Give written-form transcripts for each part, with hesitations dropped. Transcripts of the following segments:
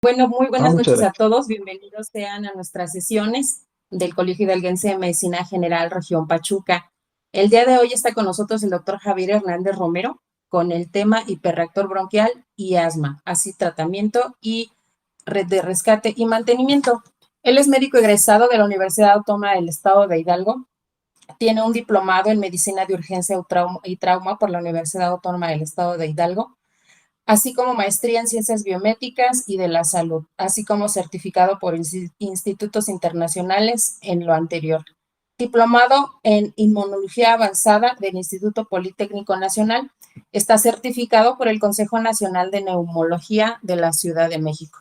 Bueno, muy buenas Muchas noches a gracias. todos. Bienvenidos sean a nuestras sesiones del Colegio Hidalguense de Medicina General Región Pachuca. El día de hoy está con nosotros el doctor Javier Hernández Romero con el tema hiperreactor bronquial y asma, así tratamiento y red de rescate y mantenimiento. Él es médico egresado de la Universidad Autónoma del Estado de Hidalgo. Tiene un diplomado en medicina de urgencia y trauma por la Universidad Autónoma del Estado de Hidalgo, así como maestría en ciencias biomédicas y de la salud, así como certificado por institutos internacionales en lo anterior. Diplomado en inmunología avanzada del Instituto Politécnico Nacional. Está certificado por el Consejo Nacional de Neumología de la Ciudad de México.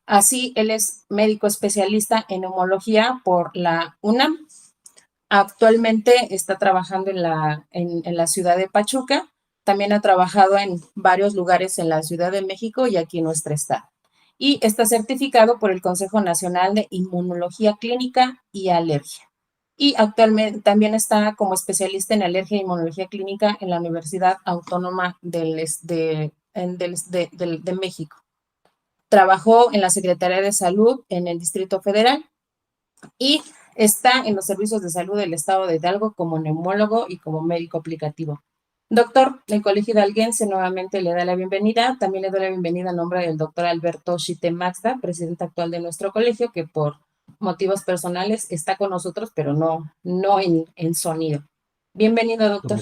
Así, él es médico especialista en neumología por la UNAM. Actualmente está trabajando en la ciudad de Pachuca. También ha trabajado en varios lugares en la Ciudad de México y aquí en nuestro estado. Y está certificado por el Consejo Nacional de Inmunología Clínica y Alergia. Y actualmente también está como especialista en alergia e inmunología clínica en la Universidad Autónoma de México. Trabajó en la Secretaría de Salud en el Distrito Federal y está en los servicios de salud del Estado de Hidalgo como neumólogo y como médico aplicativo. Doctor, el Colegio Hidalguense nuevamente le da la bienvenida. También le doy la bienvenida en nombre del doctor Alberto Shite Maxda, presidente actual de nuestro colegio, que por motivos personales está con nosotros, pero no en sonido. Bienvenido, doctor.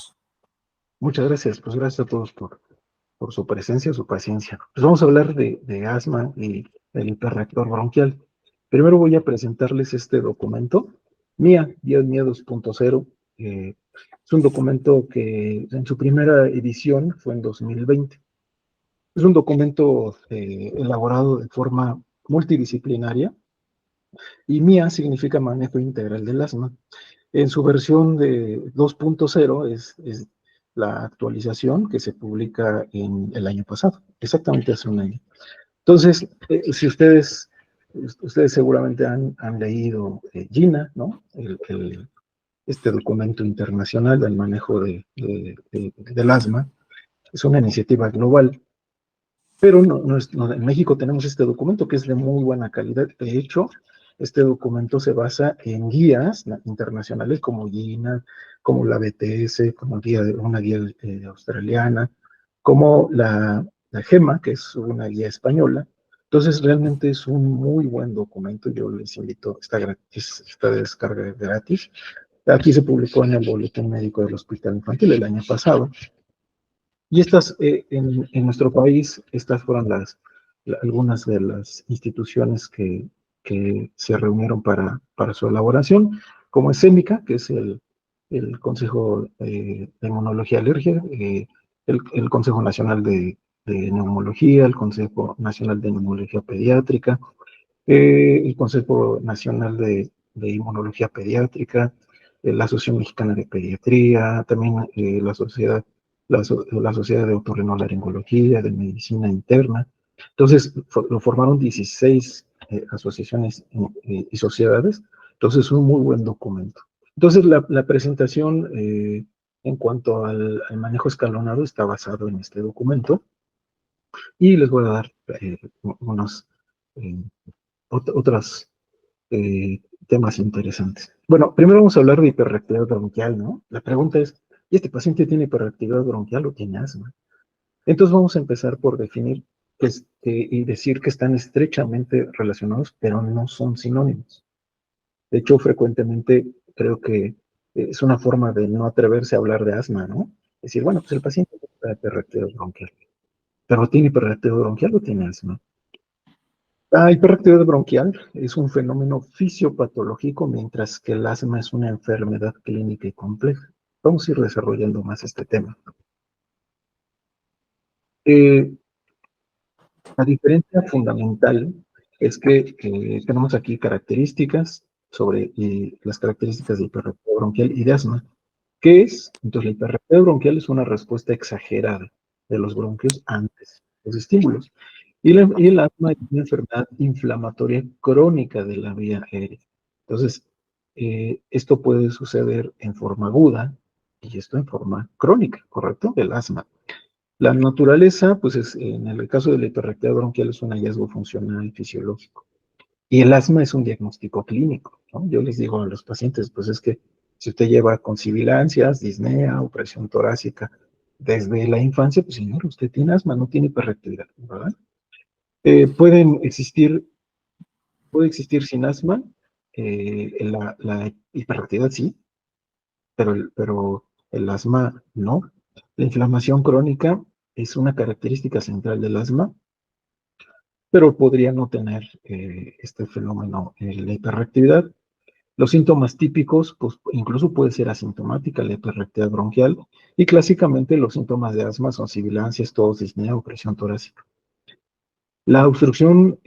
Muchas gracias. Pues gracias a todos por su presencia, su paciencia. Pues vamos a hablar de asma y el hiperreactor bronquial. Primero voy a presentarles este documento, MIA 10 2.0. Es un documento que en su primera edición fue en 2020. Es un documento elaborado de forma multidisciplinaria y MIA significa manejo integral del asma. En su versión de 2.0 es la actualización que se publica en el año pasado, exactamente hace un año. Entonces, si ustedes seguramente han leído GINA, ¿no? Este documento internacional del manejo del asma. Es una iniciativa global, pero en México tenemos este documento que es de muy buena calidad. De hecho, este documento se basa en guías internacionales como GINA, como la BTS, como una guía australiana, como la GEMA, que es una guía española. Entonces, realmente es un muy buen documento. Yo les invito, esta descarga gratis. Aquí se publicó en el Boletín Médico del Hospital Infantil el año pasado. Y en nuestro país, estas fueron algunas de las instituciones que se reunieron para su elaboración, como es CEMICA, que es el Consejo de Inmunología y Alergia, el Consejo Nacional de Neumología, el Consejo Nacional de Neumología Pediátrica, el Consejo Nacional de Inmunología Pediátrica, la Asociación Mexicana de Pediatría, también la Sociedad de Otorrinolaringología, de Medicina Interna. Entonces, lo formaron 16 asociaciones y sociedades. Entonces, es un muy buen documento. Entonces, la presentación en cuanto al manejo escalonado está basado en este documento y les voy a dar unos eh, otros temas interesantes. Bueno, primero vamos a hablar de hiperreactividad bronquial, ¿no? La pregunta es, ¿y este paciente tiene hiperreactividad bronquial o tiene asma? Entonces vamos a empezar por definir y decir que están estrechamente relacionados, pero no son sinónimos. De hecho, frecuentemente creo que es una forma de no atreverse a hablar de asma, ¿no? Decir, bueno, pues el paciente tiene hiperreactividad bronquial, pero ¿tiene hiperreactividad bronquial o tiene asma? La hiperactividad bronquial es un fenómeno fisiopatológico, mientras que el asma es una enfermedad clínica y compleja. Vamos a ir desarrollando más este tema. Eh, la diferencia fundamental es que tenemos aquí características sobre las características de hiperactividad bronquial y de asma. ¿Qué es? Entonces, la hiperactividad bronquial es una respuesta exagerada de los bronquios antes de los estímulos. Y el asma es una enfermedad inflamatoria crónica de la vía aérea. Entonces, esto puede suceder en forma aguda y esto en forma crónica, ¿correcto? El asma. La naturaleza, pues en el caso de la hiperreactividad bronquial es un hallazgo funcional fisiológico. Y el asma es un diagnóstico clínico, ¿no? Yo les digo a los pacientes, pues es que si usted lleva con sibilancias, disnea, opresión torácica, desde la infancia, pues señor, usted tiene asma, no tiene hiperreactividad, ¿verdad? Pueden existir, puede existir sin asma, la hiperreactividad sí, pero el asma no. La inflamación crónica es una característica central del asma, pero podría no tener este fenómeno, la hiperreactividad. Los síntomas típicos, pues incluso puede ser asintomática la hiperreactividad bronquial, y clásicamente los síntomas de asma son sibilancias, tos, disnea o presión torácica. La obstrucción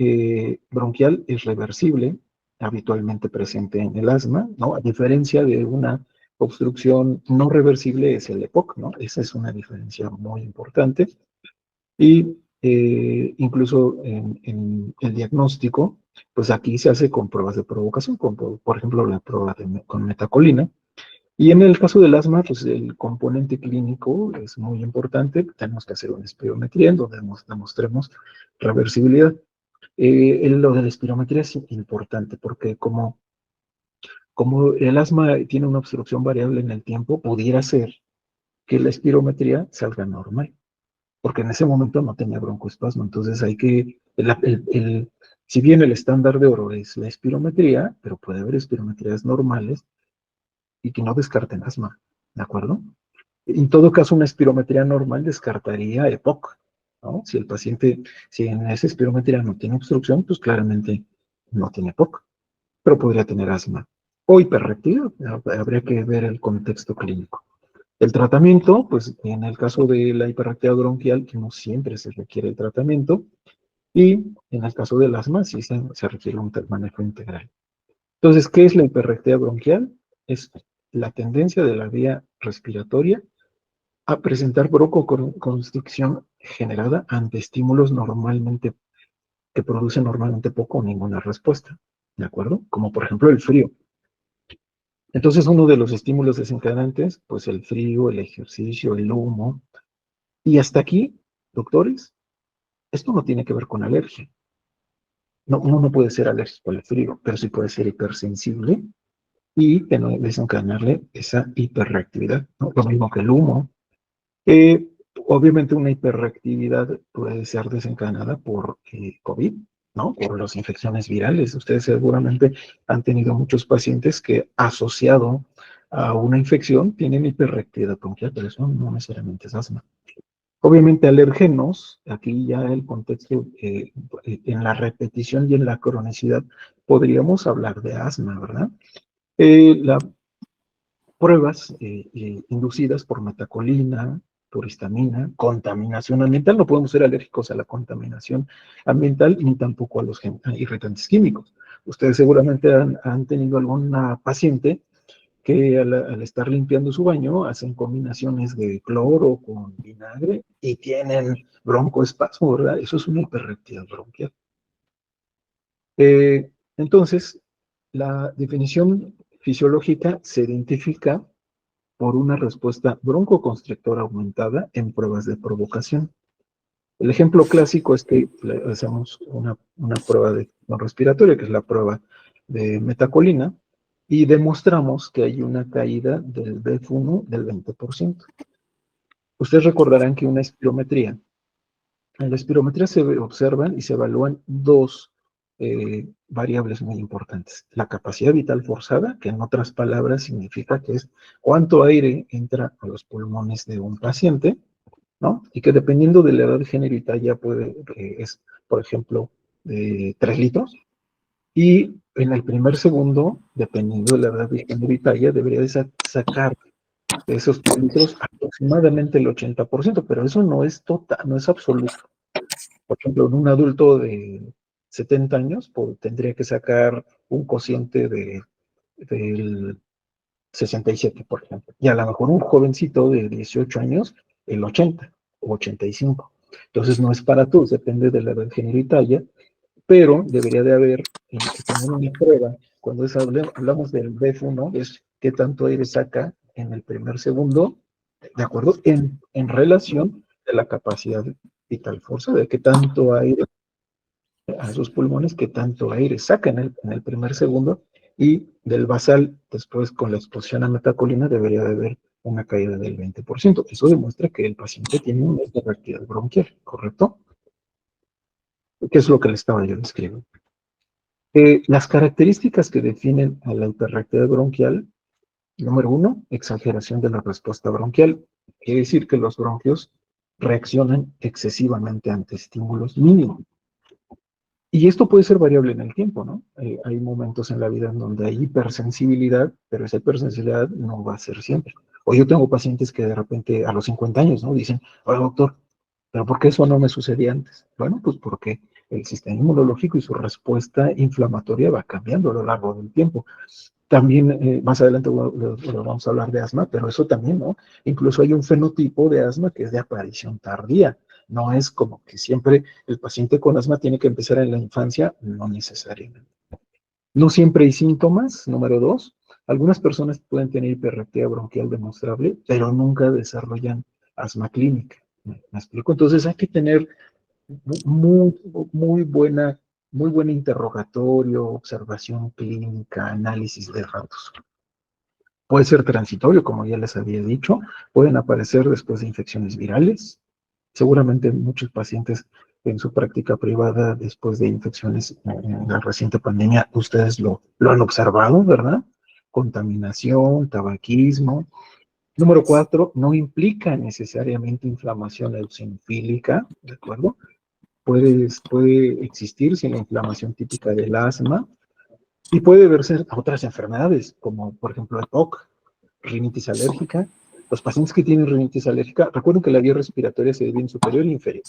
bronquial es reversible, habitualmente presente en el asma, ¿no? A diferencia de una obstrucción no reversible es el EPOC, ¿no? Esa es una diferencia muy importante. Y incluso en el diagnóstico, pues aquí se hace con pruebas de provocación, como por ejemplo la prueba con metacolina. Y en el caso del asma, pues el componente clínico es muy importante. Tenemos que hacer una espirometría en donde demostremos reversibilidad. Lo de la espirometría es importante porque como el asma tiene una obstrucción variable en el tiempo, pudiera ser que la espirometría salga normal, porque en ese momento no tenía broncoespasmo. Entonces hay que, si bien el estándar de oro es la espirometría, pero puede haber espirometrías normales y que no descarten asma, ¿de acuerdo? En todo caso, una espirometría normal descartaría EPOC, ¿no? Si el paciente, si en esa espirometría no tiene obstrucción, pues claramente no tiene EPOC, pero podría tener asma o hiperreactividad. Habría que ver el contexto clínico. El tratamiento, pues en el caso de la hiperreactividad bronquial, que no siempre se requiere el tratamiento, y en el caso del asma, sí se requiere un manejo integral. Entonces, ¿qué es la hiperreactividad bronquial? Es la tendencia de la vía respiratoria a presentar broncoconstricción generada ante estímulos normalmente que producen normalmente poco o ninguna respuesta, ¿de acuerdo? Como por ejemplo el frío. Entonces, uno de los estímulos desencadenantes, pues el frío, el ejercicio, el humo, y hasta aquí, doctores, esto no tiene que ver con alergia. No, uno no puede ser alérgico al frío, pero sí puede ser hipersensible y desencadenarle esa hiperreactividad, ¿no? Lo mismo que el humo. Eh, Obviamente una hiperreactividad puede ser desencadenada por COVID, ¿no? Por las infecciones virales. Ustedes seguramente han tenido muchos pacientes que asociado a una infección tienen hiperreactividad bronquial, pero eso no necesariamente es asma. Obviamente alérgenos, aquí ya el contexto, en la repetición y en la cronicidad, podríamos hablar de asma, ¿verdad? Las pruebas inducidas por metacolina, por histamina, contaminación ambiental, no podemos ser alérgicos a la contaminación ambiental ni tampoco a los irritantes químicos. Ustedes seguramente han tenido alguna paciente que al estar limpiando su baño hacen combinaciones de cloro con vinagre y tienen broncoespasmo, ¿verdad? Eso es una hiperreactividad bronquial. Entonces, la definición fisiológica se identifica por una respuesta broncoconstrictora aumentada en pruebas de provocación. El ejemplo clásico es que hacemos una prueba no respiratoria, que es la prueba de metacolina, y demostramos que hay una caída del BF1 del 20%. Ustedes recordarán que en la espirometría se observan y se evalúan dos variables muy importantes. La capacidad vital forzada, que en otras palabras significa que es cuánto aire entra a los pulmones de un paciente, ¿no? Y que dependiendo de la edad, género y talla es, por ejemplo, de 3 litros. Y en el primer segundo, dependiendo de la edad, género y talla, debería de sacar de esos 3 litros aproximadamente el 80%, pero eso no es total, no es absoluto. Por ejemplo, en un adulto de 70 años, tendría que sacar un cociente del 67, por ejemplo. Y a lo mejor un jovencito de 18 años, el 80 o 85. Entonces no es para todos, depende de la edad, género y talla, pero debería de haber, tener una prueba, cuando hablamos del BF1, es qué tanto aire saca en el primer segundo, ¿de acuerdo? En relación de la capacidad vital forzada, de qué tanto aire a sus pulmones, qué tanto aire saca en el primer segundo, y del basal, después con la exposición a metacolina, debería de haber una caída del 20%. Eso demuestra que el paciente tiene una hiperactividad bronquial, ¿correcto? ¿Qué es lo que le estaba yo describiendo? Las características que definen a la hiperactividad bronquial: número uno, exageración de la respuesta bronquial. Quiere decir que los bronquios reaccionan excesivamente ante estímulos mínimos. Y esto puede ser variable en el tiempo, ¿no? Hay momentos en la vida en donde hay hipersensibilidad, pero esa hipersensibilidad no va a ser siempre. O yo tengo pacientes que de repente a los 50 años, ¿no? Dicen, oye, doctor, ¿pero por qué eso no me sucedía antes? Bueno, pues porque el sistema inmunológico y su respuesta inflamatoria va cambiando a lo largo del tiempo. También más adelante vamos a hablar de asma, pero eso también, ¿no? Incluso hay un fenotipo de asma que es de aparición tardía. No es como que siempre el paciente con asma tiene que empezar en la infancia, no necesariamente. No siempre hay síntomas, número dos. Algunas personas pueden tener hiperactividad bronquial demostrable, pero nunca desarrollan asma clínica. ¿Me explico? Entonces hay que tener muy, muy buen interrogatorio, observación clínica, análisis de datos. Puede ser transitorio, como ya les había dicho, pueden aparecer después de infecciones virales. Seguramente muchos pacientes en su práctica privada, después de infecciones en la reciente pandemia, ustedes lo han observado, ¿verdad? Contaminación, tabaquismo. Número cuatro, no implica necesariamente inflamación eosinofílica, ¿de acuerdo? Puede existir sin la inflamación típica del asma, y puede verse a otras enfermedades, como por ejemplo EPOC, rinitis alérgica. Los pacientes que tienen rinitis alérgica, recuerden que la vía respiratoria se divide en superior e inferior.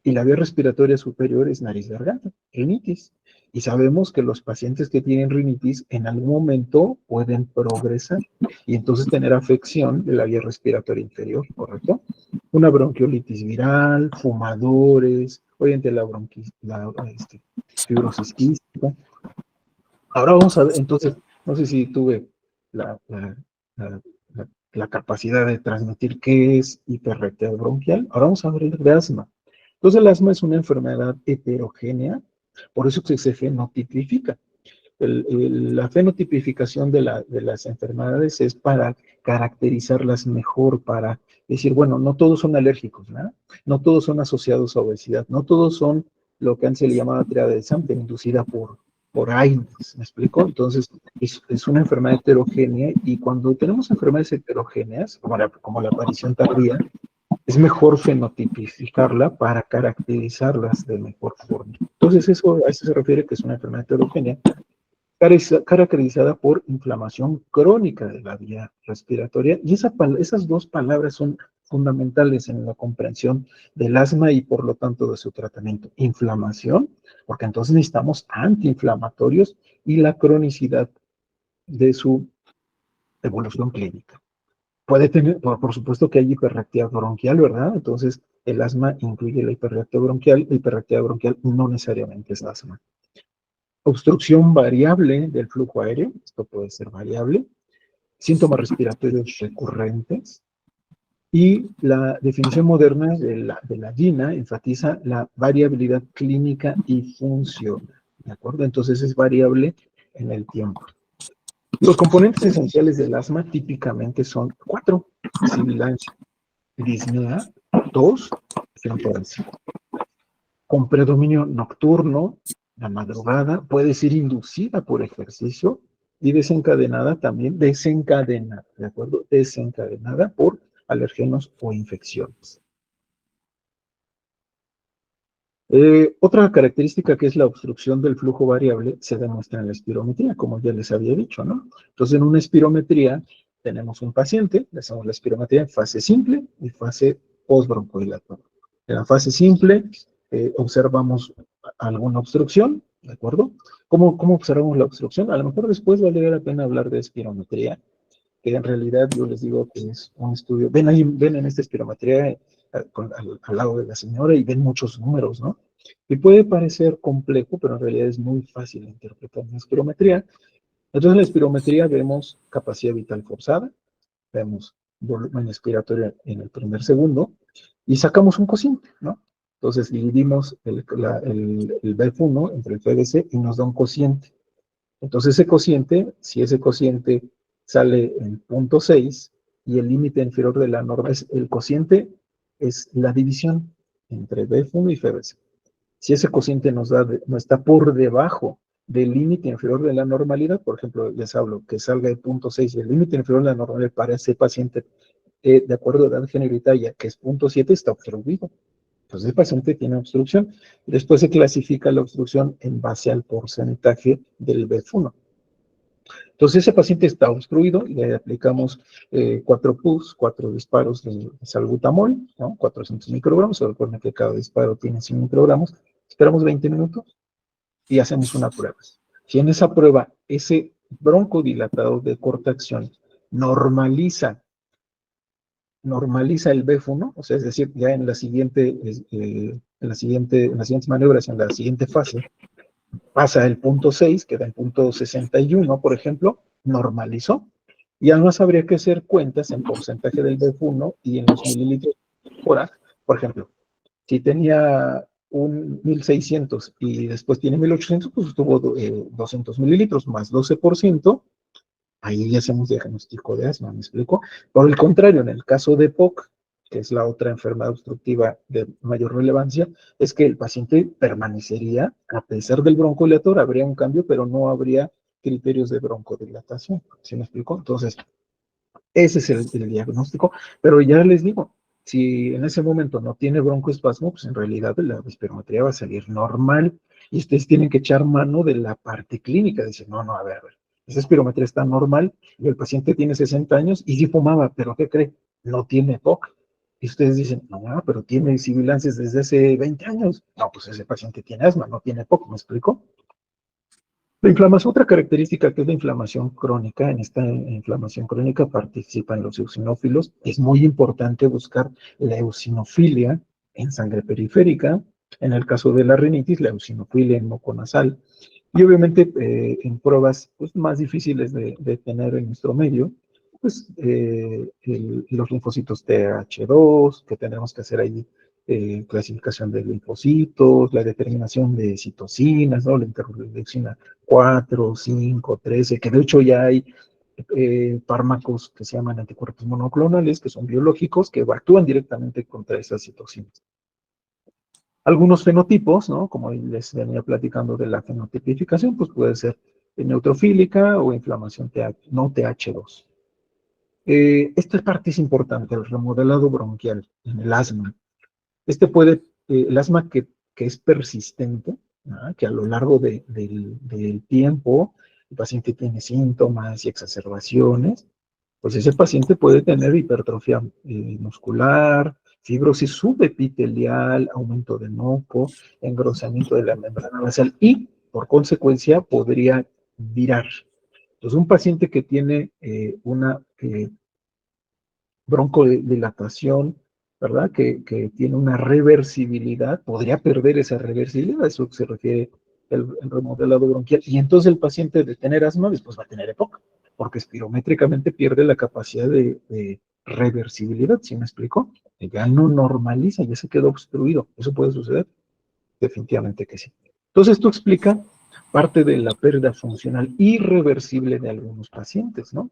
Y la vía respiratoria superior es nariz-garganta, rinitis. Y sabemos que los pacientes que tienen rinitis en algún momento pueden progresar y entonces tener afección de la vía respiratoria inferior, ¿correcto? Una bronquiolitis viral, fumadores, obviamente la fibrosis quística. Ahora vamos a ver, entonces, no sé si tuve la, la, la, la capacidad de transmitir qué es hiperreactividad bronquial. Ahora vamos a ver de asma. Entonces, el asma es una enfermedad heterogénea, por eso que se fenotipifica. La fenotipificación de las enfermedades es para caracterizarlas mejor, para decir, bueno, no todos son alérgicos, ¿no? No todos son asociados a obesidad, no todos son lo que antes se le llamaba triada de Samter, inducida por AIDS, ¿me explico? Entonces, es una enfermedad heterogénea, y cuando tenemos enfermedades heterogéneas, como la aparición tardía, es mejor fenotipificarla para caracterizarlas de mejor forma. Entonces, a eso se refiere que es una enfermedad heterogénea, caracterizada por inflamación crónica de la vía respiratoria, y esas dos palabras son fundamentales en la comprensión del asma y por lo tanto de su tratamiento. Inflamación, porque entonces necesitamos antiinflamatorios, y la cronicidad de su evolución clínica. Puede tener, por supuesto que hay hiperreactividad bronquial, ¿verdad? Entonces el asma incluye la hiperreactividad bronquial no necesariamente es asma. Obstrucción variable del flujo aéreo, esto puede ser variable, síntomas respiratorios recurrentes, y la definición moderna de la GINA enfatiza la variabilidad clínica y funcional, ¿de acuerdo? Entonces es variable en el tiempo. Los componentes esenciales del asma típicamente son cuatro: sibilancia, disnea, tos, fletuencia. Con predominio nocturno, la madrugada puede ser inducida por ejercicio y desencadenada también, ¿de acuerdo? Desencadenada por alergenos o infecciones. Otra característica, que es la obstrucción del flujo variable, se demuestra en la espirometría, como ya les había dicho, ¿no? Entonces, en una espirometría tenemos un paciente, le hacemos la espirometría en fase simple y fase postbroncoilatoria. En la fase simple observamos alguna obstrucción, ¿de acuerdo? ¿Cómo observamos la obstrucción? A lo mejor después valdría la pena hablar de espirometría, que en realidad yo les digo que es un estudio. Ven en esta espirometría al lado de la señora, y ven muchos números, ¿no? Y puede parecer complejo, pero en realidad es muy fácil de interpretar en la espirometría. Entonces, en la espirometría vemos capacidad vital forzada, vemos volumen expiratorio en el primer segundo, y sacamos un cociente, ¿no? Entonces dividimos el BF1 entre el PVC y nos da un cociente. Entonces ese cociente, si ese cociente sale en 0.6 y el límite inferior de la norma, el cociente es la división entre BF1 y FBC. Si ese cociente no está por debajo del límite inferior de la normalidad, por ejemplo, les hablo que salga de 0.6 y el límite inferior de la normalidad para ese paciente, de acuerdo a edad, género y talla, que es 0.7, está obstruido. Entonces el paciente tiene obstrucción. Después se clasifica la obstrucción en base al porcentaje del BF1. Entonces ese paciente está obstruido y le aplicamos 4 PUS, 4 disparos de salbutamol, ¿no? 400 microgramos, recuerden que cada disparo tiene 100 microgramos. Esperamos 20 minutos y hacemos una prueba. Si en esa prueba ese broncodilatador de corta acción normaliza el BF1, o sea, es decir, ya en las siguientes maniobras, en la siguiente fase, pasa el 0.6, queda en 0.61, por ejemplo, normalizó. Y además habría que hacer cuentas en porcentaje del BF1 y en los mililitros por hora. Por ejemplo, si tenía un 1600 y después tiene 1800, pues tuvo 200 mililitros más 12%, ahí ya hacemos diagnóstico de asma, ¿me explico? Por el contrario, en el caso de POC, que es la otra enfermedad obstructiva de mayor relevancia, es que el paciente permanecería, a pesar del broncodilatador, habría un cambio, pero no habría criterios de broncodilatación, ¿sí me explico? Entonces, ese es el diagnóstico, pero ya les digo, si en ese momento no tiene broncoespasmo, pues en realidad la espirometría va a salir normal y ustedes tienen que echar mano de la parte clínica, decir, no, a ver, esa espirometría está normal y el paciente tiene 60 años y sí fumaba, pero ¿qué cree? No tiene POC. Y ustedes dicen, no, pero tiene sibilancias desde hace 20 años. No, pues ese paciente tiene asma, no tiene POC, ¿me explico? La inflamación, otra característica que es la inflamación crónica, en esta inflamación crónica participan los eosinófilos. Es muy importante buscar la eosinofilia en sangre periférica, en el caso de la rinitis, la eosinofilia en moco nasal, y obviamente en pruebas pues, más difíciles de tener en nuestro medio, pues los linfocitos TH2, que tenemos que hacer ahí clasificación de linfocitos, la determinación de citocinas, ¿no? La interleucina 4, 5, 13, que de hecho ya hay fármacos que se llaman anticuerpos monoclonales, que son biológicos, que actúan directamente contra esas citocinas. Algunos fenotipos, ¿no? Como les venía platicando de la fenotipificación, pues puede ser neutrofílica o inflamación no TH2. Esta parte es importante, el remodelado bronquial en el asma. El asma que es persistente, ¿no? Que a lo largo del tiempo el paciente tiene síntomas y exacerbaciones, pues ese paciente puede tener hipertrofia muscular, fibrosis subepitelial, aumento de moco, engrosamiento de la membrana nasal y, por consecuencia, podría virar. Entonces, un paciente que tiene una broncodilatación, ¿verdad? Que tiene una reversibilidad, podría perder esa reversibilidad, a eso se refiere el remodelado bronquial, y entonces el paciente de tener asma después va a tener EPOC, porque espirométricamente pierde la capacidad de reversibilidad, ¿sí me explico? Ya no normaliza, ya se quedó obstruido, ¿eso puede suceder? Definitivamente que sí. Entonces esto explica parte de la pérdida funcional irreversible de algunos pacientes, ¿no?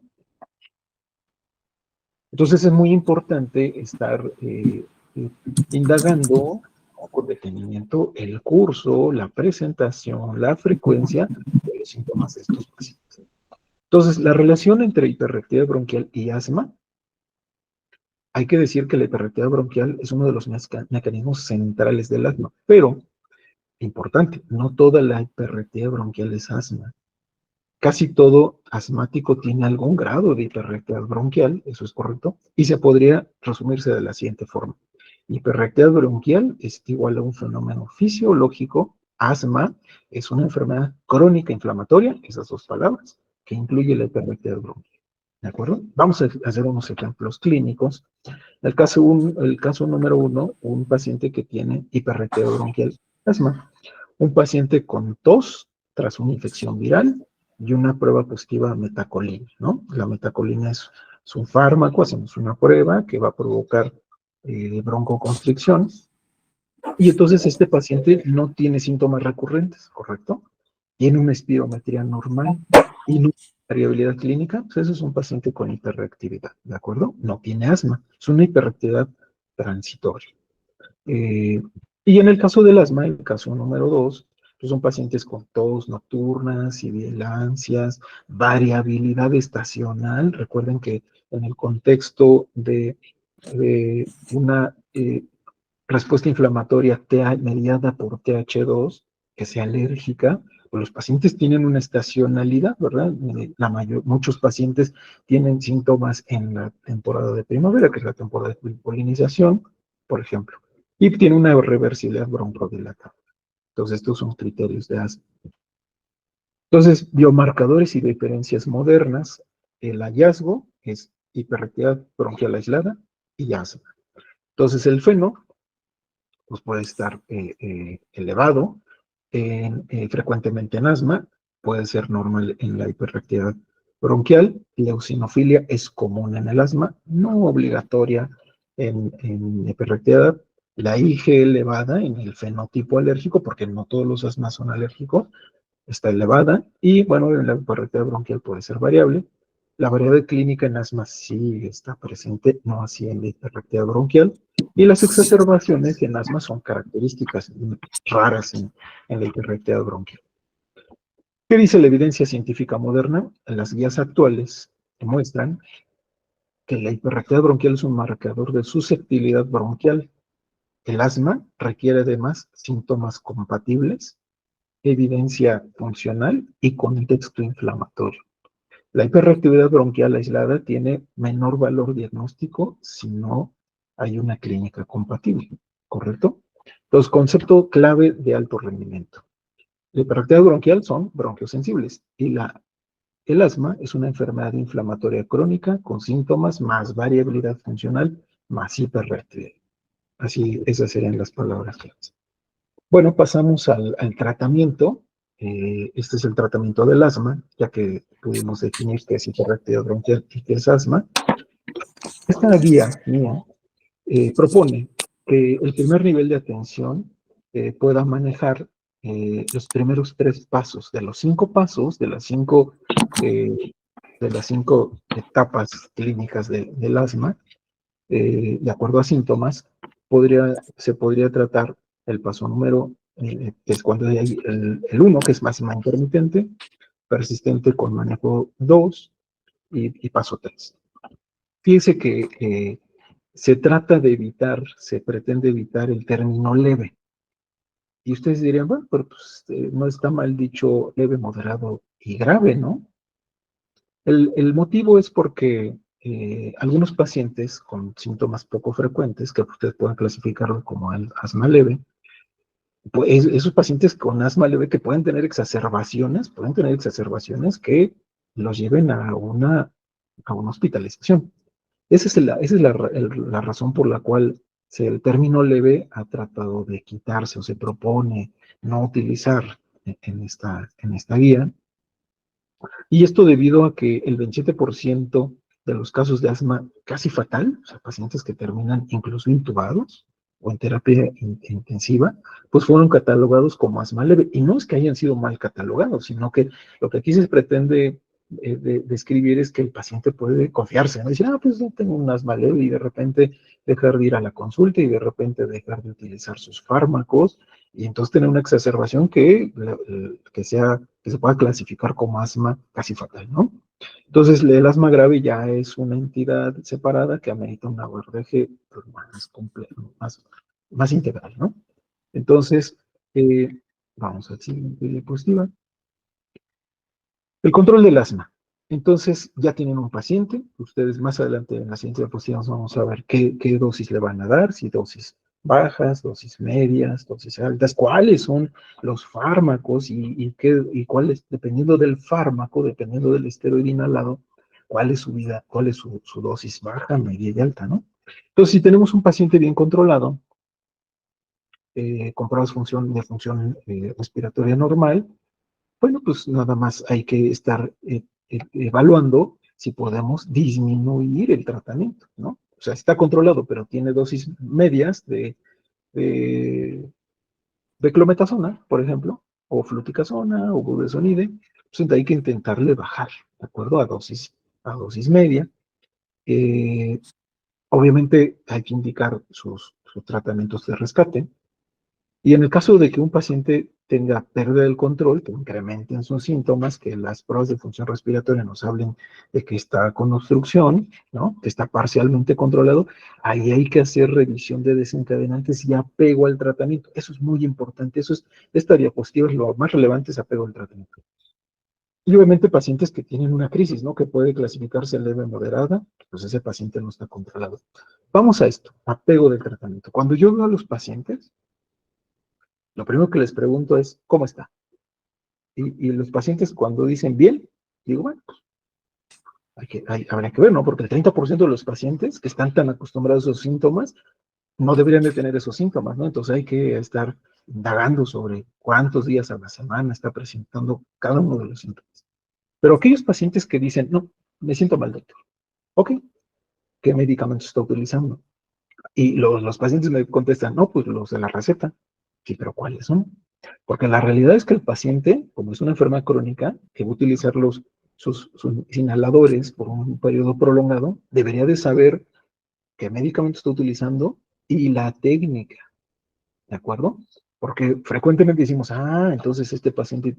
Entonces es muy importante estar indagando con detenimiento el curso, la presentación, la frecuencia de los síntomas de estos pacientes. Entonces, la relación entre hiperreactividad bronquial y asma, hay que decir que la hiperreactividad bronquial es uno de los mecanismos centrales del asma, pero, importante, no toda la hiperreactividad bronquial es asma. Casi todo asmático tiene algún grado de hiperreactividad bronquial, eso es correcto, y se podría resumirse de la siguiente forma. Hiperreactividad bronquial es igual a un fenómeno fisiológico, asma es una enfermedad crónica inflamatoria, esas dos palabras, que incluye la hiperreactividad bronquial. ¿De acuerdo? Vamos a hacer unos ejemplos clínicos. El caso número 1, un paciente que tiene hiperreactividad bronquial, asma. Un paciente con tos tras una infección viral, y una prueba positiva de metacolina, ¿no? La metacolina es un fármaco, hacemos una prueba que va a provocar broncoconstricción, y entonces este paciente no tiene síntomas recurrentes, ¿correcto? Tiene una espirometría normal y no tiene variabilidad clínica, pues eso es un paciente con hiperreactividad, ¿de acuerdo? No tiene asma, es una hiperreactividad transitoria. Y en el caso del asma, el caso número 2, pues son pacientes con tos nocturnas, sibilancias, variabilidad estacional. Recuerden que en el contexto de una respuesta inflamatoria mediada por TH2, que sea alérgica, pues los pacientes tienen una estacionalidad, ¿verdad? Muchos pacientes tienen síntomas en la temporada de primavera, que es la temporada de polinización, por ejemplo, y tiene una reversibilidad broncodilatada. Entonces, estos son criterios de asma. Entonces, biomarcadores y diferencias modernas, el hallazgo es hiperreactividad bronquial aislada y asma. Entonces, el FeNO pues puede estar elevado, frecuentemente en asma, puede ser normal en la hiperreactividad bronquial. La eosinofilia es común en el asma, no obligatoria en hiperreactividad. La IG elevada en el fenotipo alérgico, porque no todos los asmas son alérgicos, está elevada. Y bueno, la hiperreactividad bronquial puede ser variable. La variabilidad clínica en asma sí está presente, no así en la hiperreactividad bronquial. Y las exacerbaciones en asma son características raras en la hiperreactividad bronquial. ¿Qué dice la evidencia científica moderna? Las guías actuales muestran que la hiperreactividad bronquial es un marcador de susceptibilidad bronquial. El asma requiere además síntomas compatibles, evidencia funcional y contexto inflamatorio. La hiperreactividad bronquial aislada tiene menor valor diagnóstico si no hay una clínica compatible, ¿correcto? Entonces, concepto clave de alto rendimiento. La hiperreactividad bronquial son bronquios sensibles y el asma es una enfermedad inflamatoria crónica con síntomas más variabilidad funcional más hiperreactividad. Así, esas serían las palabras claves. Bueno, pasamos al tratamiento. Este es el tratamiento del asma, ya que pudimos definir qué es hiperreactividad bronquial y qué es asma. Esta guía mía propone que el primer nivel de atención pueda manejar los primeros 3 pasos. De los 5 pasos, de las cinco etapas clínicas del asma, de acuerdo a síntomas, se podría tratar el paso número, que es cuando hay el 1, que es máxima intermitente, persistente con manejo 2 y paso 3. Fíjense que se pretende evitar el término leve. Y ustedes dirían, bueno, pero pues, no está mal dicho leve, moderado y grave, ¿no? El motivo es porque algunos pacientes con síntomas poco frecuentes, que ustedes pueden clasificarlo como el asma leve, pues esos pacientes con asma leve que pueden tener exacerbaciones que los lleven a una hospitalización. Esa es la razón por la cual el término leve ha tratado de quitarse o se propone no utilizar en esta guía. Y esto debido a que el 27% de los casos de asma casi fatal, o sea, pacientes que terminan incluso intubados o en terapia intensiva, pues fueron catalogados como asma leve. Y no es que hayan sido mal catalogados, sino que lo que aquí se pretende describir es que el paciente puede confiarse, ¿no? Decir, pues yo tengo un asma leve y de repente dejar de ir a la consulta y de repente dejar de utilizar sus fármacos y entonces tener una exacerbación que se pueda clasificar como asma casi fatal, ¿no? Entonces, el asma grave ya es una entidad separada que amerita un abordaje pues, más complejo, más integral, ¿no? Entonces, vamos al siguiente diapositiva. El control del asma. Entonces, ya tienen un paciente. Ustedes más adelante en la siguiente diapositiva vamos a ver qué dosis le van a dar, si dosis bajas, dosis medias, dosis altas, cuáles son los fármacos y cuáles, dependiendo del fármaco, dependiendo del esteroide inhalado, cuál es su dosis baja, media y alta, ¿no? Entonces, si tenemos un paciente bien controlado, con pruebas de función respiratoria normal, bueno, pues nada más hay que estar evaluando si podemos disminuir el tratamiento, ¿no? sea, está controlado, pero tiene dosis medias de, de clometasona, por ejemplo, o fluticasona, o budesonide, pues hay que intentarle bajar, ¿de acuerdo? A dosis media. Eh, Obviamente hay que indicar sus tratamientos de rescate. Y en el caso de que un paciente tenga pérdida del control, que incrementen sus síntomas, que las pruebas de función respiratoria nos hablen de que está con obstrucción, ¿no? Que está parcialmente controlado, ahí hay que hacer revisión de desencadenantes y apego al tratamiento. Eso es muy importante. Esta diapositiva es lo más relevante, es apego al tratamiento. Y obviamente pacientes que tienen una crisis, ¿no? Que puede clasificarse leve o moderada, pues ese paciente no está controlado. Vamos a esto, apego del tratamiento. Cuando yo veo a los pacientes, lo primero que les pregunto es, ¿cómo está? Y los pacientes cuando dicen bien, digo, bueno, pues habría que ver, ¿no? Porque el 30% de los pacientes que están tan acostumbrados a esos síntomas no deberían de tener esos síntomas, ¿no? Entonces hay que estar indagando sobre cuántos días a la semana está presentando cada uno de los síntomas. Pero aquellos pacientes que dicen, no, me siento mal, doctor. Ok, ¿qué medicamento está utilizando? Y los pacientes me contestan, no, pues los de la receta. Sí, pero ¿cuáles son? Porque la realidad es que el paciente, como es una enfermedad crónica, que va a utilizar sus inhaladores por un periodo prolongado, debería de saber qué medicamento está utilizando y la técnica, ¿de acuerdo? Porque frecuentemente decimos, entonces este paciente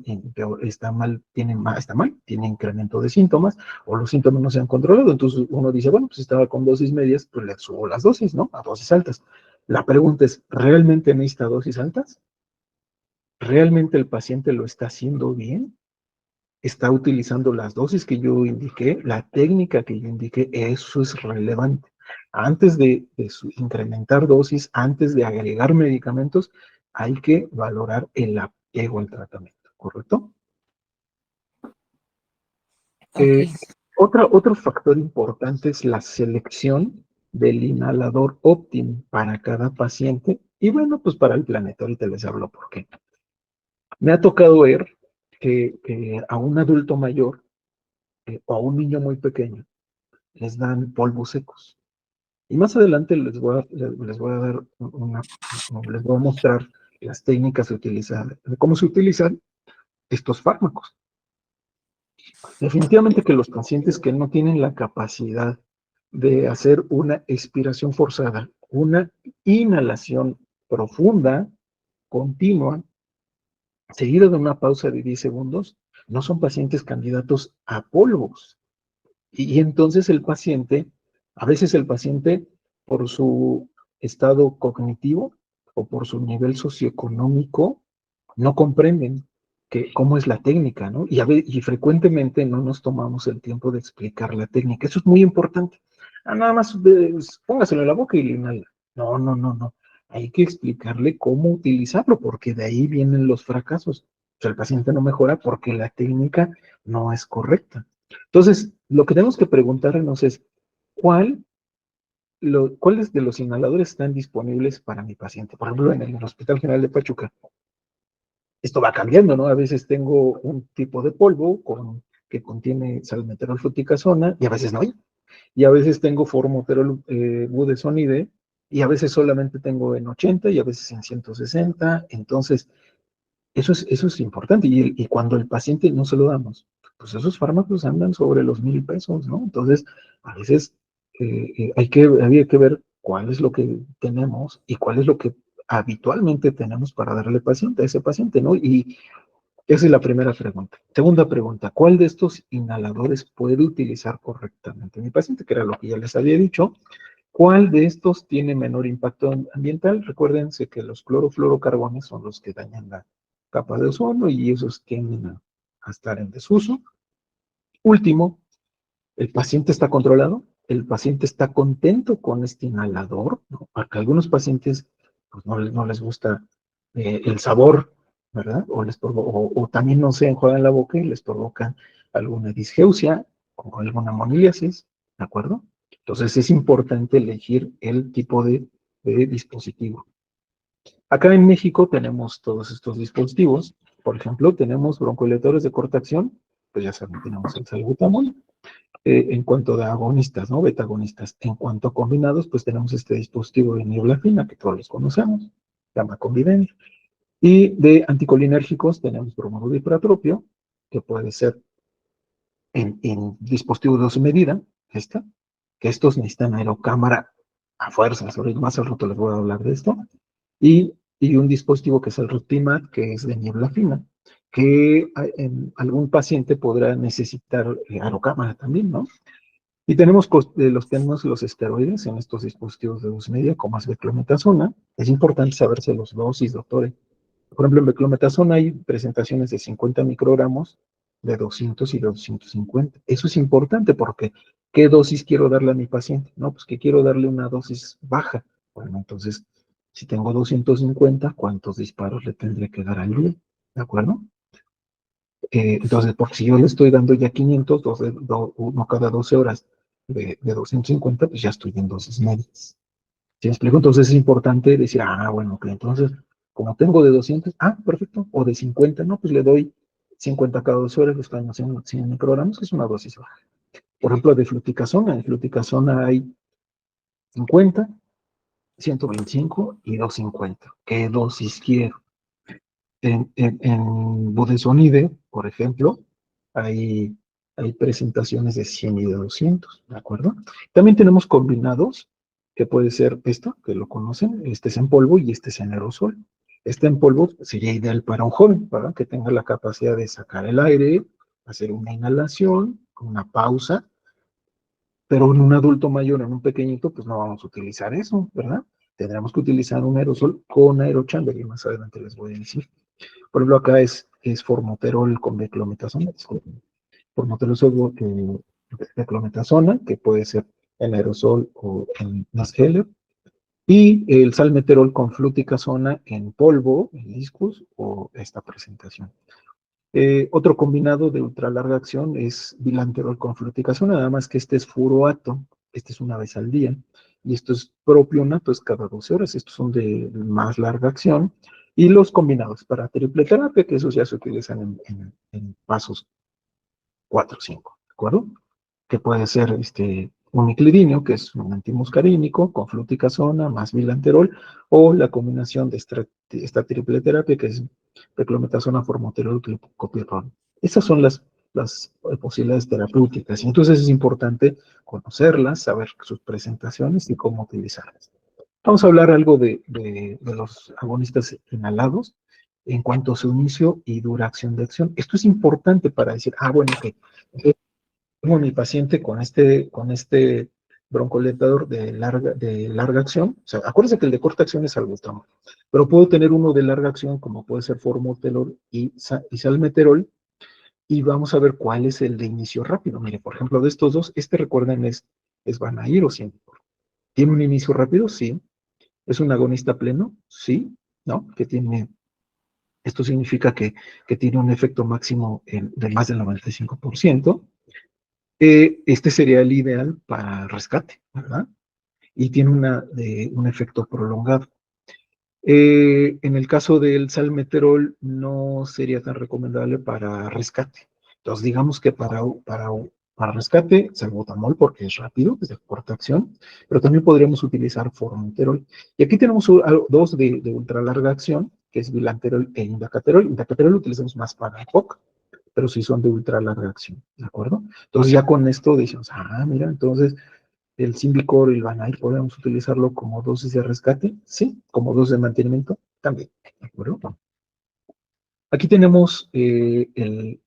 está mal, tiene incremento de síntomas, o los síntomas no se han controlado. Entonces uno dice, bueno, pues estaba con dosis medias, pues le subo las dosis, ¿no? A dosis altas. La pregunta es, ¿realmente necesita dosis altas? ¿Realmente el paciente lo está haciendo bien? ¿Está utilizando las dosis que yo indiqué, la técnica que yo indiqué? Eso es relevante. Antes de incrementar dosis, antes de agregar medicamentos, hay que valorar el apego al tratamiento, ¿correcto? Ok, Otro factor importante es la selección del inhalador óptimo para cada paciente y bueno, pues para el planeta. Ahorita les hablo por qué. Me ha tocado ver que a un adulto mayor o a un niño muy pequeño les dan polvos secos. Y más adelante les voy a dar les voy a mostrar las técnicas de cómo se utilizan estos fármacos. Definitivamente que los pacientes que no tienen la capacidad de hacer una expiración forzada, una inhalación profunda, continua, seguida de una pausa de 10 segundos, no son pacientes candidatos a polvos. Y entonces a veces el paciente, por su estado cognitivo o por su nivel socioeconómico, no comprenden cómo es la técnica, ¿no? Y frecuentemente no nos tomamos el tiempo de explicar la técnica. Eso es muy importante. Nada más póngaselo en la boca y le inhala. No, no, no, no. Hay que explicarle cómo utilizarlo, porque de ahí vienen los fracasos. O sea, el paciente no mejora porque la técnica no es correcta. Entonces, lo que tenemos que preguntarnos es, ¿cuáles de los inhaladores están disponibles para mi paciente? Por ejemplo, en el Hospital General de Pachuca, esto va cambiando, ¿no? A veces tengo un tipo de polvo que contiene salmeterol fluticasona y a veces no hay. Y a veces tengo formoterol budesonide y a veces solamente tengo en 80 y a veces en 160. Entonces, eso es importante. Y cuando el paciente no se lo damos, pues esos fármacos andan sobre los 1,000 pesos, ¿no? Entonces, a veces había que ver cuál es lo que tenemos y cuál es lo que habitualmente tenemos para darle paciente a ese paciente, ¿no? Y esa es la primera pregunta. Segunda pregunta, ¿cuál de estos inhaladores puede utilizar correctamente mi paciente? Que era lo que ya les había dicho. ¿Cuál de estos tiene menor impacto ambiental? Recuérdense que los clorofluorocarbones son los que dañan la capa de ozono y esos tienden a estar en desuso. Último, ¿el paciente está controlado? ¿El paciente está contento con este inhalador? ¿No? Porque a algunos pacientes pues, no les gusta el sabor, ¿verdad? O también no se enjuagan la boca y les provocan alguna disgeusia o alguna moniliasis, ¿de acuerdo? Entonces es importante elegir el tipo de dispositivo. Acá en México tenemos todos estos dispositivos. Por ejemplo, tenemos broncodilatores de corta acción, pues ya saben, tenemos el salbutamol. en cuanto a agonistas, ¿no? Beta-agonistas. En cuanto a combinados, pues tenemos este dispositivo de niebla fina, que todos los conocemos, se llama Convivencia. Y de anticolinérgicos tenemos bromuro de hiperatropio, que puede ser en dispositivos de su medida, que estos necesitan aerocámara a fuerzas, ahorita más al rato les voy a hablar de esto, y un dispositivo que es el Rutimat, que es de niebla fina, que en algún paciente podrá necesitar aerocámara también, ¿no? Y tenemos los esteroides en estos dispositivos de dosis media, como es beclometasona. Es importante saberse los dosis, doctores. Por ejemplo, en beclometasona hay presentaciones de 50 microgramos, de 200 y de 250. Eso es importante porque, ¿qué dosis quiero darle a mi paciente? No, pues que quiero darle una dosis baja. Bueno, entonces, si tengo 250, ¿cuántos disparos le tendré que dar al día? ¿De acuerdo? Entonces, porque si yo le estoy dando ya 500, uno cada 12 horas de 250, pues ya estoy en dosis medias. ¿Sí me explico? Entonces es importante decir, bueno, ok, entonces, como tengo de 200, perfecto, o de 50, no, pues le doy 50 cada 12 horas, lo están haciendo 100 microgramos, que es una dosis baja. Por ejemplo, de fluticasona, en fluticasona hay 50, 125 y 250. ¿Qué dosis quiero? En budesonide, por ejemplo, hay, hay presentaciones de 100 y de 200, ¿de acuerdo? También tenemos combinados, que puede ser esto, que lo conocen, este es en polvo y este es en aerosol. Este en polvo sería ideal para un joven, para que tenga la capacidad de sacar el aire, hacer una inhalación, una pausa, pero en un adulto mayor, en un pequeñito, pues no vamos a utilizar eso, ¿verdad? Tendremos que utilizar un aerosol con aerochamber, y más adelante les voy a decir. Por ejemplo, acá es formoterol con beclometasona. Formoterol beclometasona, que puede ser en aerosol o en Nasheller. Y el salmeterol con fluticasona en polvo, en discus, o esta presentación. Otro combinado de ultra larga acción es bilanterol con fluticasona, nada más que este es furoato, este es una vez al día, y esto es propionato, es cada 12 horas, estos son de más larga acción, y los combinados para triple terapia, que esos ya se utilizan en pasos 4 o 5, ¿de acuerdo? Que puede ser un miclidinio, que es un antimuscarínico, con fluticasona más bilanterol, o la combinación de esta triple terapia, que es beclometasona, formoterol, clopidogrel. Esas son las posibilidades terapéuticas, y entonces es importante conocerlas, saber sus presentaciones y cómo utilizarlas. Vamos a hablar algo de los agonistas inhalados en cuanto a su inicio y duración de acción. Esto es importante para decir, bueno, ok, tengo mi paciente con este broncoletador de larga acción. O sea, acuérdense que el de corta acción es albuterol, pero puedo tener uno de larga acción, como puede ser formoterol y salmeterol, y vamos a ver cuál es el de inicio rápido. Mire, por ejemplo, de estos dos, recuerden, es Vanair o Cientor. ¿Tiene un inicio rápido? Sí. ¿Es un agonista pleno? Sí. ¿No? Esto significa que tiene un efecto máximo de más del 95%. Este sería el ideal para rescate, ¿verdad? Y tiene un efecto prolongado. En el caso del salmeterol no sería tan recomendable para rescate. Entonces, digamos que para rescate, salbutamol porque es rápido, es de corta acción, pero también podríamos utilizar formoterol. Y aquí tenemos dos de ultra larga acción, que es bilanterol e indacaterol. Indacaterol lo utilizamos más para POC, pero sí son de ultra larga acción, ¿de acuerdo? Entonces ya con esto decimos, mira, entonces el Symbicort y el Vanair podemos utilizarlo como dosis de rescate, sí, como dosis de mantenimiento, también, ¿de acuerdo? Aquí tenemos el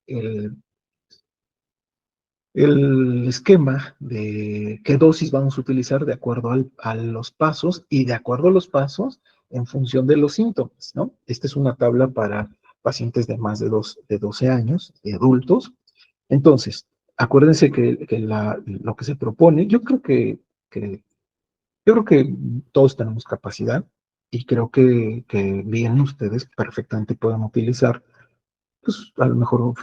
esquema de qué dosis vamos a utilizar de acuerdo a los pasos y de acuerdo a los pasos en función de los síntomas, ¿no? Esta es una tabla para pacientes de más de 12 años, de adultos. Entonces, acuérdense que lo que se propone, que yo creo que todos tenemos capacidad y creo que bien ustedes perfectamente pueden utilizar, pues a lo mejor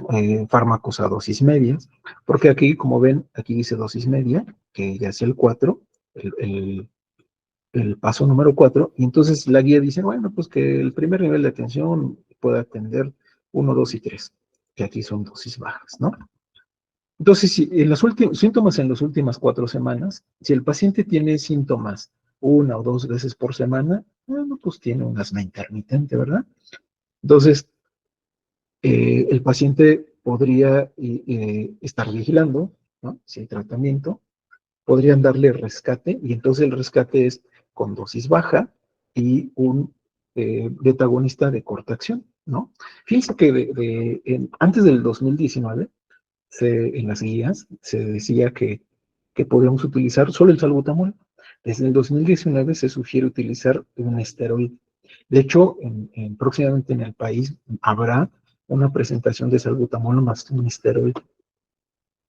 fármacos a dosis medias, porque aquí, como ven, aquí dice dosis media, que ya es el 4, el, el, el paso número 4, y entonces la guía dice, bueno, pues que el primer nivel de atención puede atender 1, 2 y 3, que aquí son dosis bajas, ¿no? Entonces, si en los últimos síntomas en las últimas 4 semanas, si el paciente tiene síntomas 1 o 2 veces por semana, bueno, pues tiene un asma intermitente, ¿verdad? Entonces, el paciente podría estar vigilando, ¿no? Si hay tratamiento, podrían darle rescate, y entonces el rescate es con dosis baja y un beta agonista de corta acción, ¿no? Fíjense que antes del 2019, en las guías se decía que podíamos utilizar solo el salbutamol. Desde el 2019 se sugiere utilizar un esteroide. De hecho, próximamente en el país habrá una presentación de salbutamol más un esteroide.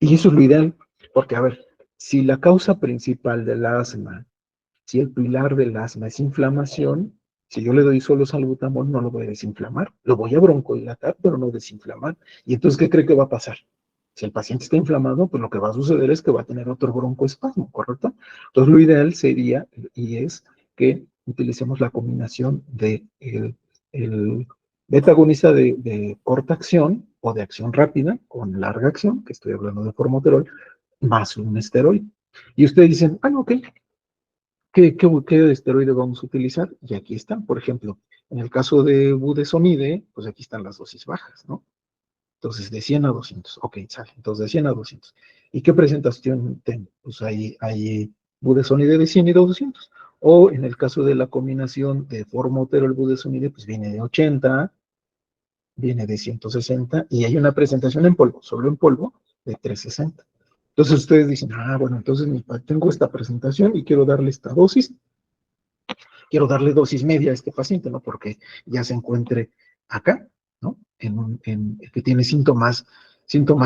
Y eso es lo ideal, porque a ver, si la causa principal del asma, si el pilar del asma es inflamación, si yo le doy solo salbutamol, no lo voy a desinflamar, lo voy a broncodilatar, pero no desinflamar. Y entonces, ¿qué cree que va a pasar? Si el paciente está inflamado, pues lo que va a suceder es que va a tener otro broncoespasmo, ¿correcto? Entonces, lo ideal sería, y es que utilicemos la combinación de el beta agonista de corta acción o de acción rápida con larga acción, que estoy hablando de formoterol, más un esteroide. Y ustedes dicen, ah, ok, ¿qué esteroide vamos a utilizar? Y aquí están, por ejemplo, en el caso de budesonide, pues aquí están las dosis bajas, ¿no? Entonces, de 100 a 200, ok, sale, entonces de 100 a 200. ¿Y qué presentación tengo? Pues hay budesonide de 100 y de 200. O en el caso de la combinación de formoterol budesonide, pues viene de 80, viene de 160, y hay una presentación en polvo, solo en polvo, de 360. Entonces ustedes dicen, ah, bueno, entonces tengo esta presentación y quiero darle esta dosis, quiero darle dosis media a este paciente, ¿no? Porque ya se encuentre acá, ¿no? Que tiene síntomas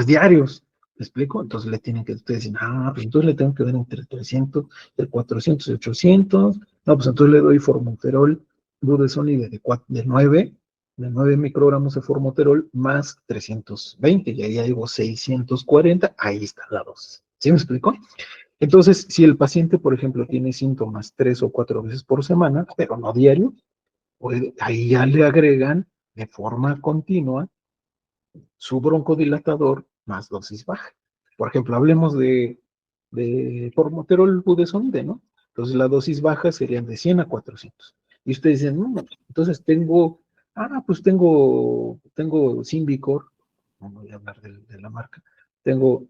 diarios, ¿me explico? Entonces le tienen que, ustedes dicen, ah, pues entonces le tengo que dar entre 300, de 400 y 800, no, pues entonces le doy formoterol budesonide de 9 microgramos de formoterol más 320, y ahí hay 640, ahí está la dosis. ¿Sí me explico? Entonces, si el paciente, por ejemplo, tiene síntomas 3 o 4 veces por semana, pero no diario, pues ahí ya le agregan de forma continua su broncodilatador más dosis baja. Por ejemplo, hablemos de formoterol budesonide, ¿no? Entonces, la dosis baja serían de 100 a 400. Y ustedes dicen, no, entonces pues tengo Symbicort, no voy a hablar de la marca, tengo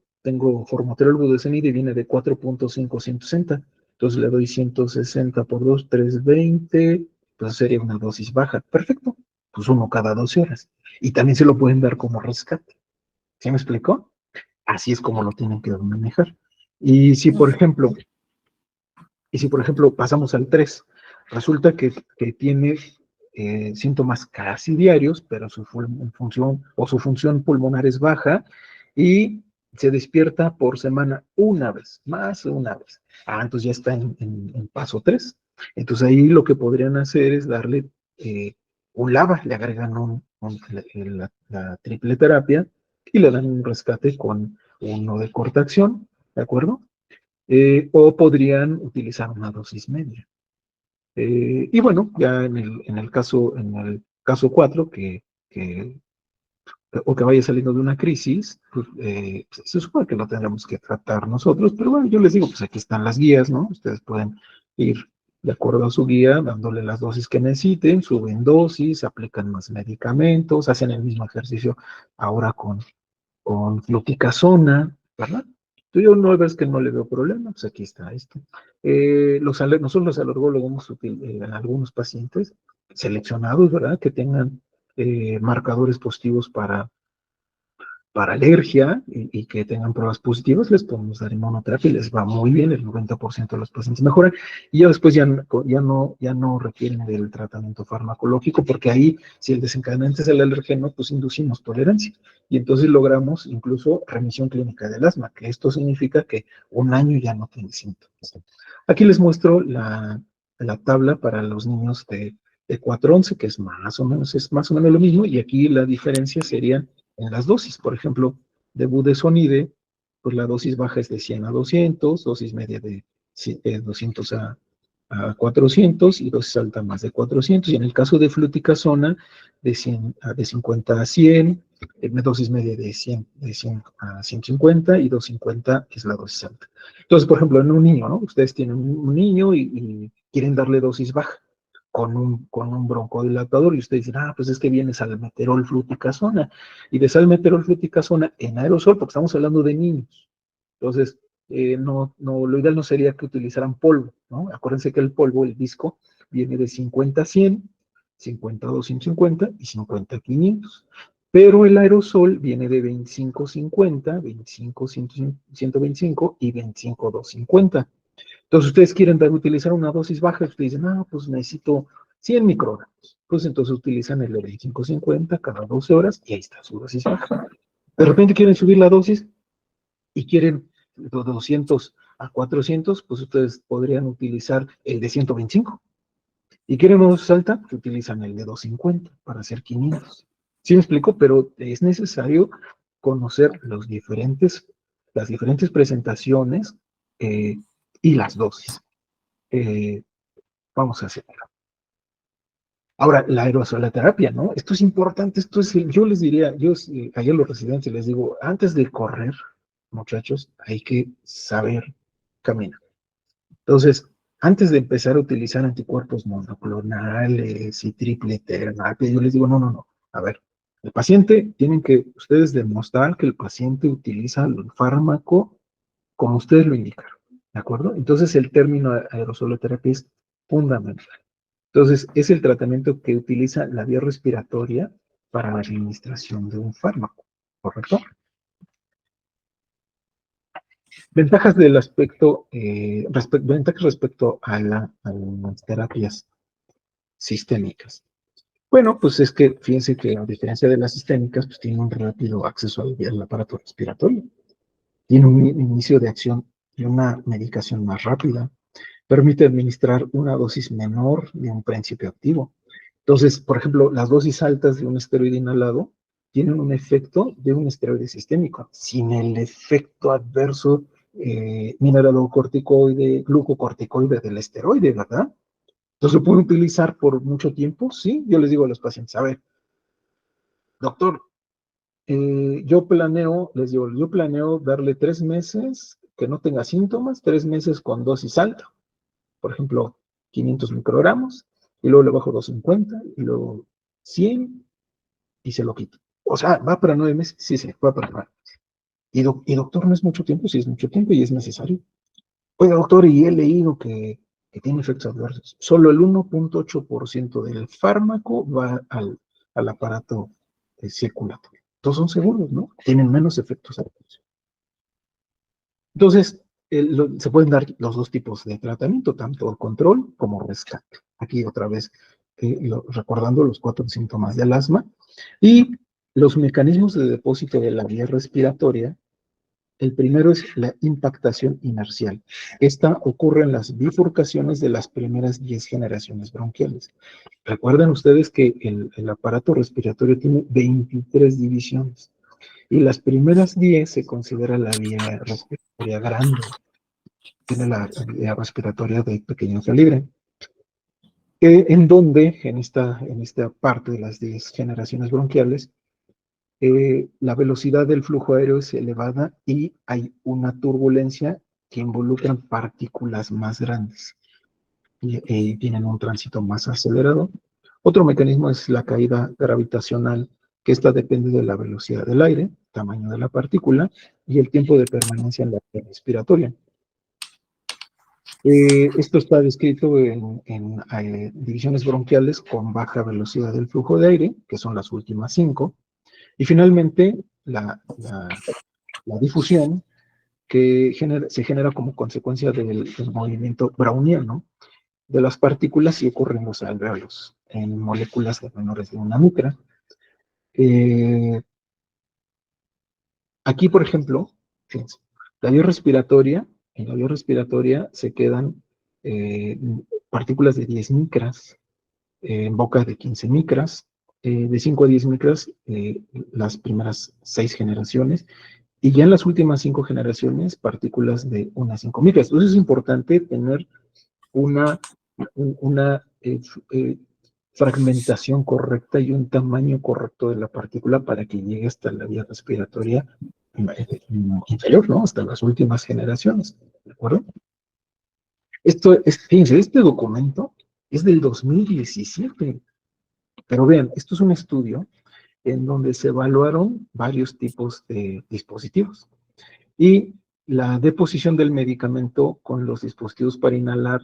formoterol budesonide y viene de 4.5 160. Entonces le doy 160 por 2, 320, pues sería una dosis baja. Perfecto, pues uno cada 12 horas. Y también se lo pueden dar como rescate. ¿Sí me explicó? Así es como lo tienen que manejar. Y si, por ejemplo, pasamos al 3, resulta que tiene síntomas casi diarios, pero su función pulmonar es baja y se despierta por semana una vez, más de una vez. Ah, entonces ya está en paso 3. Entonces ahí lo que podrían hacer es darle un LABA, le agregan la triple terapia y le dan un rescate con uno de corta acción, ¿de acuerdo? O podrían utilizar una dosis media. Y bueno, ya en el caso 4, o que vaya saliendo de una crisis, pues, se supone que lo tendremos que tratar nosotros, pero bueno, yo les digo, pues aquí están las guías, ¿no? Ustedes pueden ir de acuerdo a su guía, dándole las dosis que necesiten, suben dosis, aplican más medicamentos, hacen el mismo ejercicio ahora con fluticasona, ¿verdad? Tú yo no ves que no le veo problema, pues aquí está esto. Nosotros los alergólogos hemos en algunos pacientes seleccionados, ¿verdad? Que tengan marcadores positivos para alergia y que tengan pruebas positivas, les podemos dar inmunoterapia y les va muy bien, el 90% de los pacientes mejoran, y ya después ya no requieren del tratamiento farmacológico, porque ahí, si el desencadenante es el alergeno, pues inducimos tolerancia, y entonces logramos incluso remisión clínica del asma, que esto significa que un año ya no tiene síntomas. Aquí les muestro la tabla para los niños de 4 a 11, que es más o menos lo mismo, y aquí la diferencia sería en las dosis. Por ejemplo, de budesonide, pues la dosis baja es de 100 a 200, dosis media de 200 a a 400 y dosis alta más de 400. Y en el caso de fluticasona, de 50 a 100, dosis media de 100 a 150 y 250 es la dosis alta. Entonces, por ejemplo, en un niño, ¿no? Ustedes tienen un niño y quieren darle dosis baja con un broncodilatador y ustedes dicen, pues es que viene salmeterol fluticasona. Y de salmeterol fluticasona en aerosol, porque estamos hablando de niños. Entonces, lo ideal no sería que utilizaran polvo, ¿no? Acuérdense que el polvo, el disco, viene de 50 a 100, 50 a 250 y 50 a 500. Pero el aerosol viene de 25 a 50, 25 a 125 y 25 a 250. Entonces, ustedes quieren utilizar una dosis baja, ustedes dicen, pues necesito 100 microgramos. Pues entonces utilizan el de 25 a 50 cada 12 horas y ahí está su dosis baja. De repente quieren subir la dosis y quieren de 200 a 400, pues ustedes podrían utilizar el de 125. Y quieren una dosis alta, pues utilizan el de 250 para hacer 500. ¿Sí me explico? Pero es necesario conocer las diferentes presentaciones y las dosis. Vamos a hacer. Ahora, la aerosoloterapia, ¿no? Esto es importante, yo les diría, ayer a los residentes les digo, antes de correr, muchachos, hay que saber caminar. Entonces, antes de empezar a utilizar anticuerpos monoclonales y triple terapia, yo les digo, no. A ver, el paciente, tienen que ustedes demostrar que el paciente utiliza el fármaco como ustedes lo indicaron, ¿de acuerdo? Entonces, el término aerosoloterapia es fundamental. Entonces, es el tratamiento que utiliza la vía respiratoria para la administración de un fármaco, ¿correcto? Ventajas del aspecto, ventajas respecto a las terapias sistémicas. Bueno, pues es que fíjense que a diferencia de las sistémicas, pues tiene un rápido acceso al aparato respiratorio. Tiene un inicio de acción y una medicación más rápida. Permite administrar una dosis menor de un principio activo. Entonces, por ejemplo, las dosis altas de un esteroide inhalado tienen un efecto de un esteroide sistémico, sin el efecto adverso mineralocorticoide, glucocorticoide del esteroide, ¿verdad? Entonces, ¿lo pueden utilizar por mucho tiempo? Sí, yo les digo a los pacientes, a ver, doctor, yo planeo darle 3 meses que no tenga síntomas, 3 meses con dosis alta, por ejemplo, 500 microgramos, y luego le bajo 250, y luego 100, y se lo quito. O sea, ¿va para 9 meses? Sí, va para 9 meses. Y doctor, ¿no es mucho tiempo? Sí, es mucho tiempo y es necesario. Oiga, doctor, y he leído que tiene efectos adversos. Solo el 1.8% del fármaco va al aparato circulatorio. Todos son seguros, ¿no? Tienen menos efectos adversos. Entonces, se pueden dar los dos tipos de tratamiento, tanto control como rescate. Aquí otra vez, recordando los 4 síntomas del asma y los mecanismos de depósito de la vía respiratoria. El primero es la impactación inercial. Esta ocurre en las bifurcaciones de las primeras 10 generaciones bronquiales. Recuerden ustedes que el aparato respiratorio tiene 23 divisiones y las primeras 10 se considera la vía respiratoria grande. Tiene la vía respiratoria de pequeño calibre. En donde, en esta parte de las 10 generaciones bronquiales, la velocidad del flujo aéreo es elevada y hay una turbulencia que involucra partículas más grandes y tienen un tránsito más acelerado. Otro mecanismo es la caída gravitacional, que esta depende de la velocidad del aire, tamaño de la partícula y el tiempo de permanencia en la vía respiratoria. Esto está descrito en divisiones bronquiales con baja velocidad del flujo de aire, que son las últimas 5, y finalmente la difusión que se genera como consecuencia del movimiento browniano de las partículas y ocurre en los alvéolos, en moléculas menores de una micra. Aquí, por ejemplo, fíjense, en la vía respiratoria se quedan partículas de 10 micras, en boca de 15 micras, de 5 a 10 micras las primeras 6 generaciones, y ya en las últimas 5 generaciones, partículas de 1 a 5 micras. Entonces es importante tener una una fragmentación correcta y un tamaño correcto de la partícula para que llegue hasta la vía respiratoria inferior, ¿no? Hasta las últimas generaciones, ¿de acuerdo? Fíjense, este documento es del 2017, pero vean, esto es un estudio en donde se evaluaron varios tipos de dispositivos y la deposición del medicamento con los dispositivos para inhalar,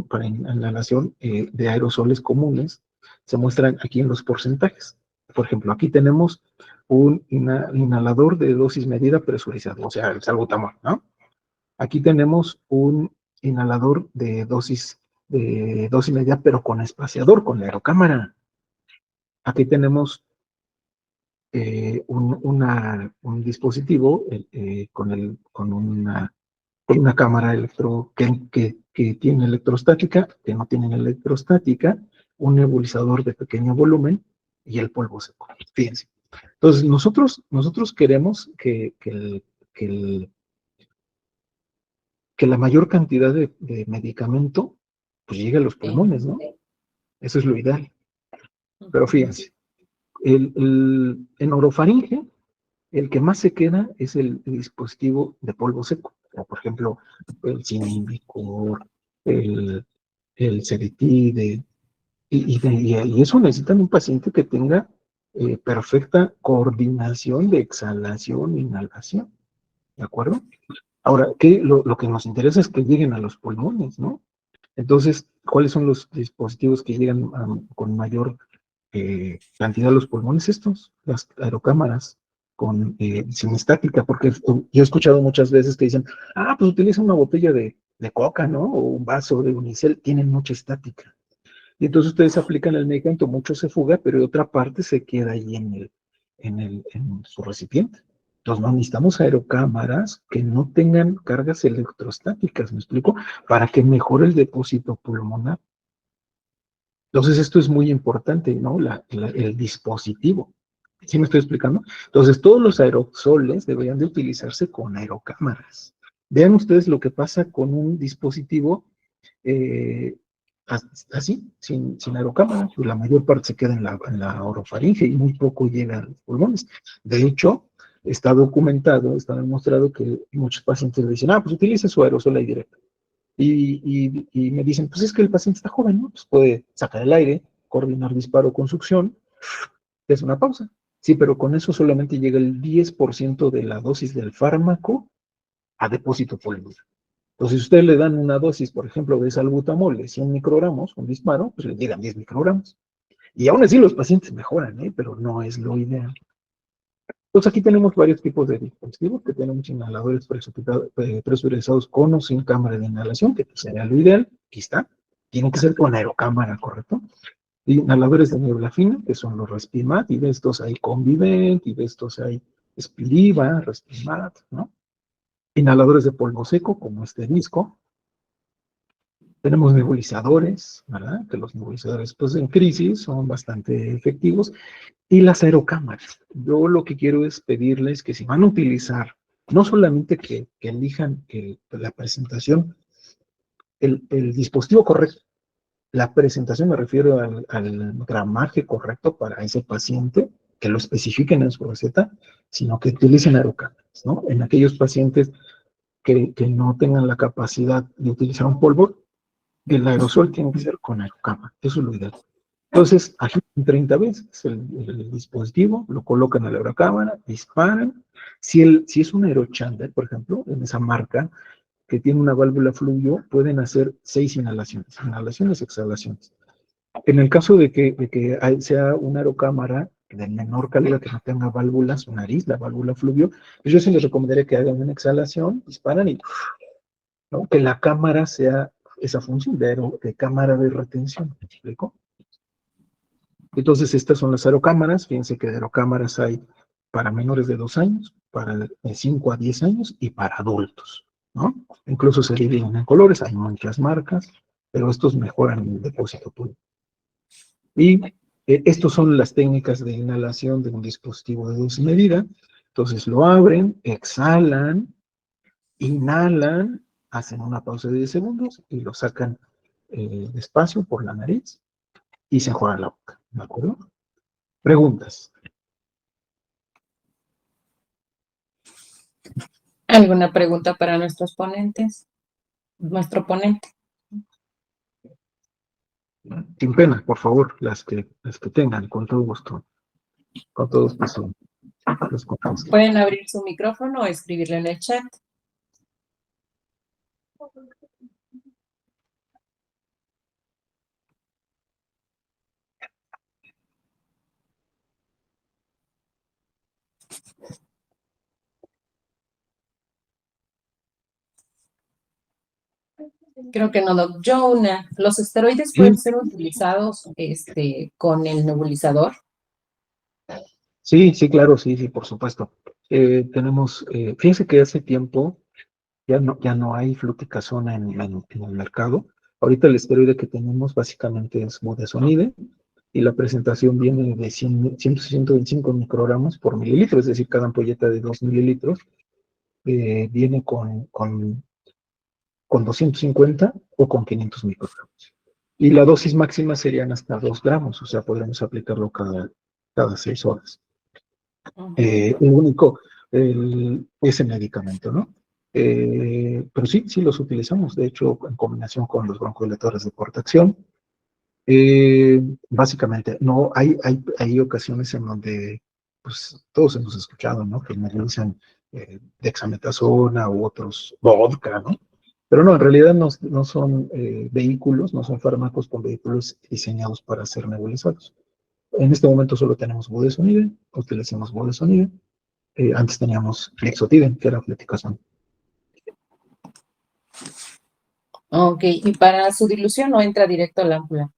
para inhalación de aerosoles comunes, se muestran aquí en los porcentajes. Por ejemplo, aquí tenemos un inhalador de dosis medida presurizado, o sea, el salbutamol, ¿no? Aquí tenemos un inhalador de dosis medida, pero con espaciador, con la aerocámara. Aquí tenemos un dispositivo con una cámara que tiene electrostática, que no tiene electrostática, un nebulizador de pequeño volumen y el polvo seco. Fíjense. Entonces, nosotros queremos que la mayor cantidad de medicamento pues llegue a los pulmones, ¿no? Eso es lo ideal. Pero fíjense, en orofaringe, el que más se queda es el dispositivo de polvo seco, como por ejemplo el Cinemicor, el Ceritide, y eso necesitan un paciente que tenga perfecta coordinación de exhalación e inhalación, ¿de acuerdo? Ahora, lo que nos interesa es que lleguen a los pulmones, ¿no? Entonces, ¿cuáles son los dispositivos que llegan con mayor cantidad de los pulmones? Las aerocámaras sin estática, porque yo he escuchado muchas veces que dicen, pues utiliza una botella de coca, ¿no? O un vaso de unicel, tienen mucha estática. Y entonces ustedes aplican el medicamento, mucho se fuga, pero de otra parte se queda ahí en su recipiente. Entonces no necesitamos aerocámaras que no tengan cargas electrostáticas, ¿me explico? Para que mejore el depósito pulmonar. Entonces esto es muy importante, ¿no? El dispositivo. ¿Sí me estoy explicando? Entonces todos los aerosoles deberían de utilizarse con aerocámaras. Vean ustedes lo que pasa con un dispositivo eh, así, sin aerocámara, pues la mayor parte se queda en la orofaringe y muy poco llega a los pulmones. De hecho, está documentado, está demostrado que muchos pacientes le dicen, pues utilice su aerosol ahí directo. Y me dicen, pues es que el paciente está joven, ¿no? Pues puede sacar el aire, coordinar disparo con succión, es una pausa. Sí, pero con eso solamente llega el 10% de la dosis del fármaco a depósito pulmonar. Entonces, si ustedes le dan una dosis, por ejemplo, de salbutamol de 100 microgramos, un disparo, pues le llegan 10 microgramos. Y aún así los pacientes mejoran, pero no es lo ideal. Entonces, aquí tenemos varios tipos de dispositivos, que tenemos inhaladores presurizados con o sin cámara de inhalación, que sería lo ideal. Aquí está. Tienen que ser con aerocámara, ¿correcto? Inhaladores de niebla fina, que son los Respimat, y de estos hay Convivent, y de estos hay Spiriva, Respimat, ¿no? Inhaladores de polvo seco, como este disco. Tenemos nebulizadores, ¿verdad? Que los nebulizadores, pues en crisis son bastante efectivos. Y las aerocámaras. Yo lo que quiero es pedirles que si van a utilizar, no solamente que elijan la presentación, el dispositivo correcto, la presentación me refiero al gramaje correcto para ese paciente, que lo especifiquen en su receta, sino que utilicen aerocámaras, ¿no? En aquellos pacientes que no tengan la capacidad de utilizar un polvo, el aerosol tiene que ser con aerocámara, eso es lo ideal. Entonces, agitan 30 veces el dispositivo, lo colocan a la aerocámara, disparan. Si es un aerochander, por ejemplo, en esa marca, que tiene una válvula fluvio, pueden hacer 6 inhalaciones, exhalaciones. En el caso de que sea una aerocámara de menor calidad, que no tenga válvulas, su nariz, la válvula fluvio, pues yo sí les recomendaría que hagan una exhalación, disparan y, ¿no? Que la cámara sea esa función de cámara de retención, ¿me explico? Entonces, estas son las aerocámaras. Fíjense que de aerocámaras hay para menores de 2 años, para de 5 a 10 años y para adultos, ¿no? Incluso se dividen en colores, hay muchas marcas, pero estos mejoran el depósito pulmonar. Y estos son las técnicas de inhalación de un dispositivo de dosis medida. Entonces lo abren, exhalan, inhalan, hacen una pausa de 10 segundos y lo sacan despacio por la nariz y se enjuaga la boca, ¿de acuerdo? Preguntas. ¿Alguna pregunta para nuestros ponentes? Nuestro ponente. Sin pena, por favor, las que tengan, con todo gusto. Con todo gusto los contesto. Pueden abrir su micrófono o escribirlo en el chat. Creo que no, Doc. Jonah, ¿los esteroides pueden ser utilizados con el nebulizador? Sí, sí, claro, sí, sí, por supuesto. Fíjense que hace tiempo ya no hay fluticasona en el mercado. Ahorita el esteroide que tenemos básicamente es budesonide y la presentación viene de 125 microgramos por mililitro, es decir, cada ampolleta de 2 mililitros viene con 250 o con 500 microgramos. Y la dosis máxima serían hasta 2 gramos, o sea, podremos aplicarlo cada 6 horas. Único, ese medicamento, ¿no? Pero sí, sí los utilizamos, de hecho, en combinación con los broncodilatadores de corta acción. Básicamente, no, hay ocasiones en donde, pues, todos hemos escuchado, ¿no? Que utilizan dexametasona u otros, vodka, ¿no? Pero no, en realidad no son vehículos, no son fármacos con vehículos diseñados para ser nebulizados. En este momento solo tenemos budesonide, utilizamos budesonide. Antes teníamos Flixotide, que era fluticasona. Ok, y para su dilución no entra directo al ámpula.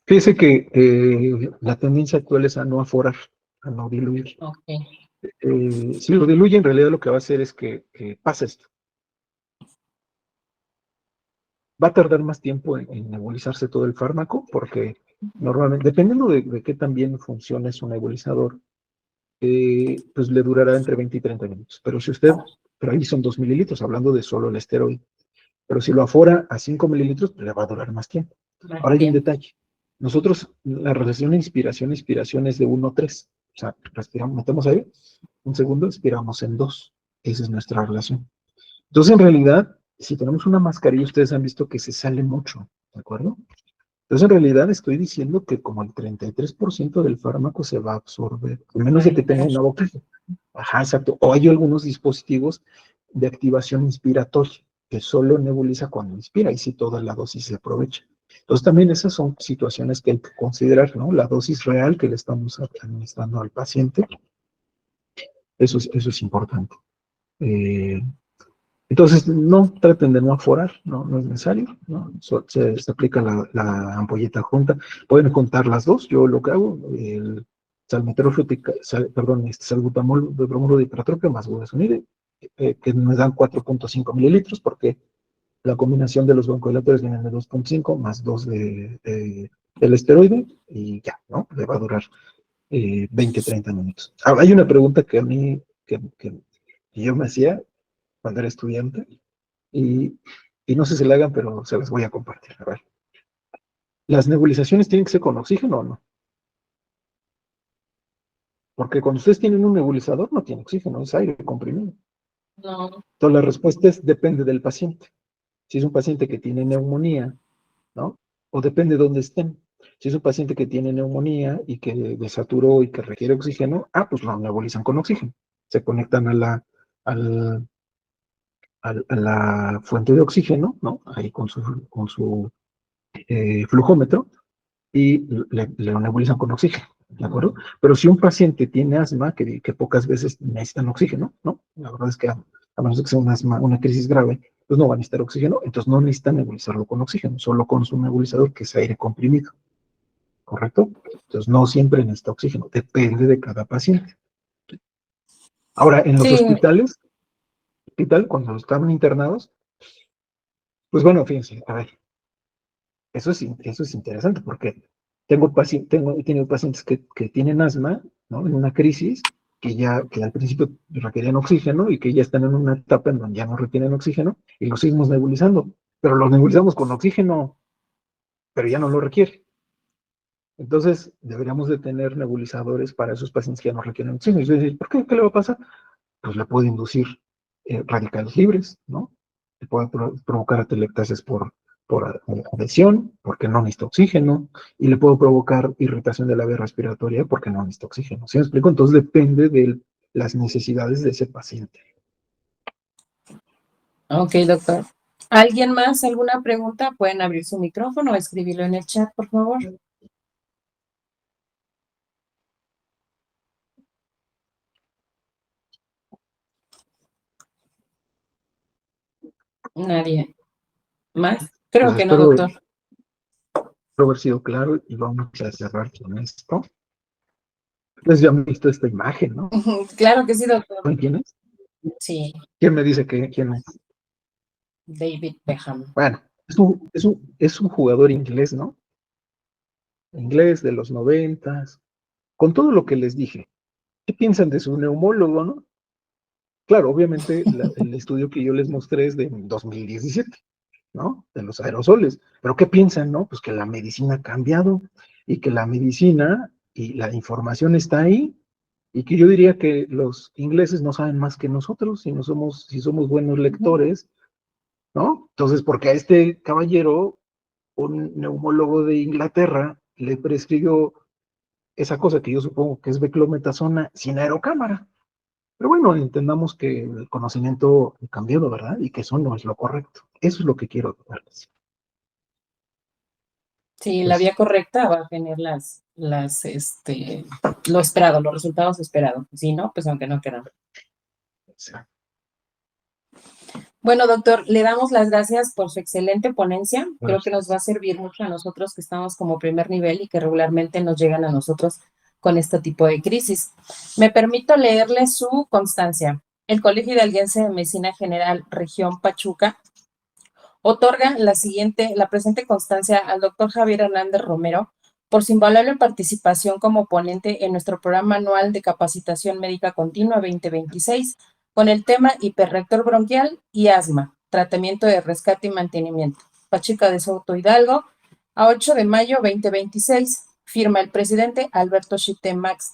Fíjese que la tendencia actual es a no aforar, a no diluir. Okay. Si lo diluye, en realidad lo que va a hacer es que pase esto. Va a tardar más tiempo en nebulizarse todo el fármaco, porque normalmente, dependiendo de qué tan bien funcione su nebulizador, pues le durará entre 20 y 30 minutos. Pero ahí son 2 mililitros, hablando de solo el esteroide. Pero si lo afora a 5 mililitros, pues le va a durar más tiempo. Ahora hay un detalle. Nosotros, la relación inspiración-expiración es de 1:3. O sea, respiramos, metemos aire, un segundo, expiramos en 2. Esa es nuestra relación. Entonces, en realidad, si tenemos una mascarilla, ustedes han visto que se sale mucho, ¿de acuerdo? Entonces, en realidad, estoy diciendo que como el 33% del fármaco se va a absorber, a menos de que tenga una boquilla. Ajá, exacto. O hay algunos dispositivos de activación inspiratoria, que solo nebuliza cuando inspira, y si toda la dosis se aprovecha. Entonces, también esas son situaciones que hay que considerar, ¿no? La dosis real que le estamos administrando al paciente, eso es importante. Entonces, no traten de no aforar, no es necesario, ¿no? Se aplica la ampolleta junta. Pueden juntar las dos, yo lo que hago, el salbutamol de bromuro de hipertropio más budesonide, que nos dan 4.5 mililitros, porque la combinación de los broncodilatores vienen de 2.5 más 2 del esteroide, y ya, ¿no? Le va a durar 20, 30 minutos. Ahora, hay una pregunta que a mí, que yo me hacía cuando era estudiante, y, no sé si la hagan, pero se las voy a compartir. A ver. ¿Las nebulizaciones tienen que ser con oxígeno o no? Porque cuando ustedes tienen un nebulizador, no tiene oxígeno, es aire comprimido. No. Entonces la respuesta es, depende del paciente. Si es un paciente que tiene neumonía, ¿no? O depende de dónde estén. Si es un paciente que tiene neumonía y que desaturó y que requiere oxígeno, pues lo nebulizan con oxígeno. Se conectan a la fuente de oxígeno, ¿no? Ahí con su flujómetro, y le nebulizan con oxígeno, ¿de acuerdo? Pero si un paciente tiene asma, que pocas veces necesitan oxígeno, ¿no? La verdad es que a menos que sea un asma, una crisis grave, pues no va a necesitar oxígeno, entonces no necesitan nebulizarlo con oxígeno, solo con su nebulizador, que es aire comprimido, ¿correcto? Entonces no siempre necesita oxígeno, depende de cada paciente. Ahora, en los Sí. hospitales, cuando estaban internados, pues bueno, fíjense, a ver, eso es interesante, porque he tenido pacientes que tienen asma, ¿no? En una crisis, que al principio requerían oxígeno y que ya están en una etapa en donde ya no requieren oxígeno y los seguimos nebulizando, pero los nebulizamos con oxígeno. pero ya no lo requiere. Entonces, deberíamos de tener nebulizadores para esos pacientes que ya no requieren oxígeno. Es decir, ¿por qué? ¿Qué le va a pasar? Pues le puede inducir radicales libres, ¿no? Le puede provocar atelectasis por adhesión, porque no necesita oxígeno, y le puede provocar irritación de la vía respiratoria porque no necesita oxígeno. ¿Sí me explico? Entonces depende de las necesidades de ese paciente. Ok, doctor. ¿Alguien más? ¿Alguna pregunta? Pueden abrir su micrófono o escribirlo en el chat, por favor. Nadie más. Creo Pues que no, espero doctor. haber sido claro y vamos a cerrar con esto. Entonces ya han visto esta imagen, ¿no? Claro que sí, doctor. ¿Quién es? Sí, ¿Quién me dice que quién es? David Beckham. Bueno, es un jugador inglés, ¿no? Inglés de los 90. Con todo lo que les dije, ¿qué piensan de su neumólogo, no? Claro, obviamente el estudio que yo les mostré es de 2017, ¿no? De los aerosoles. Pero ¿qué piensan, no? Pues que la medicina ha cambiado y que la medicina y la información está ahí y que yo diría que los ingleses no saben más que nosotros si somos buenos lectores, ¿no? Entonces, porque a este caballero, un neumólogo de Inglaterra, le prescribió esa cosa que yo supongo que es beclometasona sin aerocámara. Pero bueno, entendamos que el conocimiento ha cambiado, ¿verdad? Y que eso no es lo correcto. Eso es lo que quiero darles. Sí, la Pues, vía correcta va a tener lo esperado, los resultados esperados. Si no, pues aunque no quieran. Bueno, doctor, le damos las gracias por su excelente ponencia. Creo que nos va a servir mucho a nosotros que estamos como primer nivel y que regularmente nos llegan a nosotros con este tipo de crisis. Me permito leerle su constancia. El Colegio Hidalguense de Medicina General, Región Pachuca, otorga la presente constancia al doctor Javier Hernández Romero por su invaluable participación como ponente en nuestro programa anual de capacitación médica continua 2026 con el tema hiperrector bronquial y asma, tratamiento de rescate y mantenimiento. Pachuca de Soto Hidalgo, a 8 de mayo 2026. Firma el presidente Alberto Chite Max.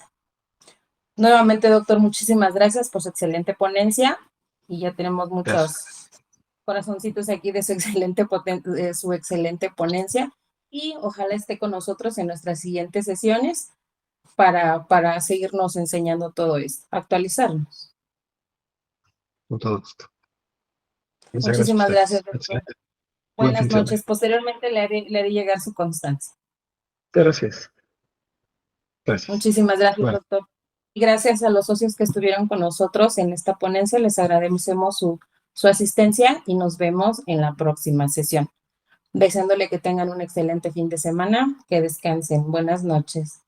Nuevamente, doctor, muchísimas gracias por su excelente ponencia y ya tenemos muchos corazoncitos aquí de su excelente ponencia y ojalá esté con nosotros en nuestras siguientes sesiones para seguirnos enseñando todo esto, actualizarnos. con todo gusto. Muchas gracias a Muchísimas ustedes. gracias, doctor. Excelente. Buen fin Buenas de semana. noches. Posteriormente le haré llegar su constancia. Gracias. Gracias. Muchísimas gracias, Bueno, doctor. Y gracias a los socios que estuvieron con nosotros en esta ponencia. Les agradecemos su asistencia y nos vemos en la próxima sesión. Deseándole que tengan un excelente fin de semana, que descansen. Buenas noches.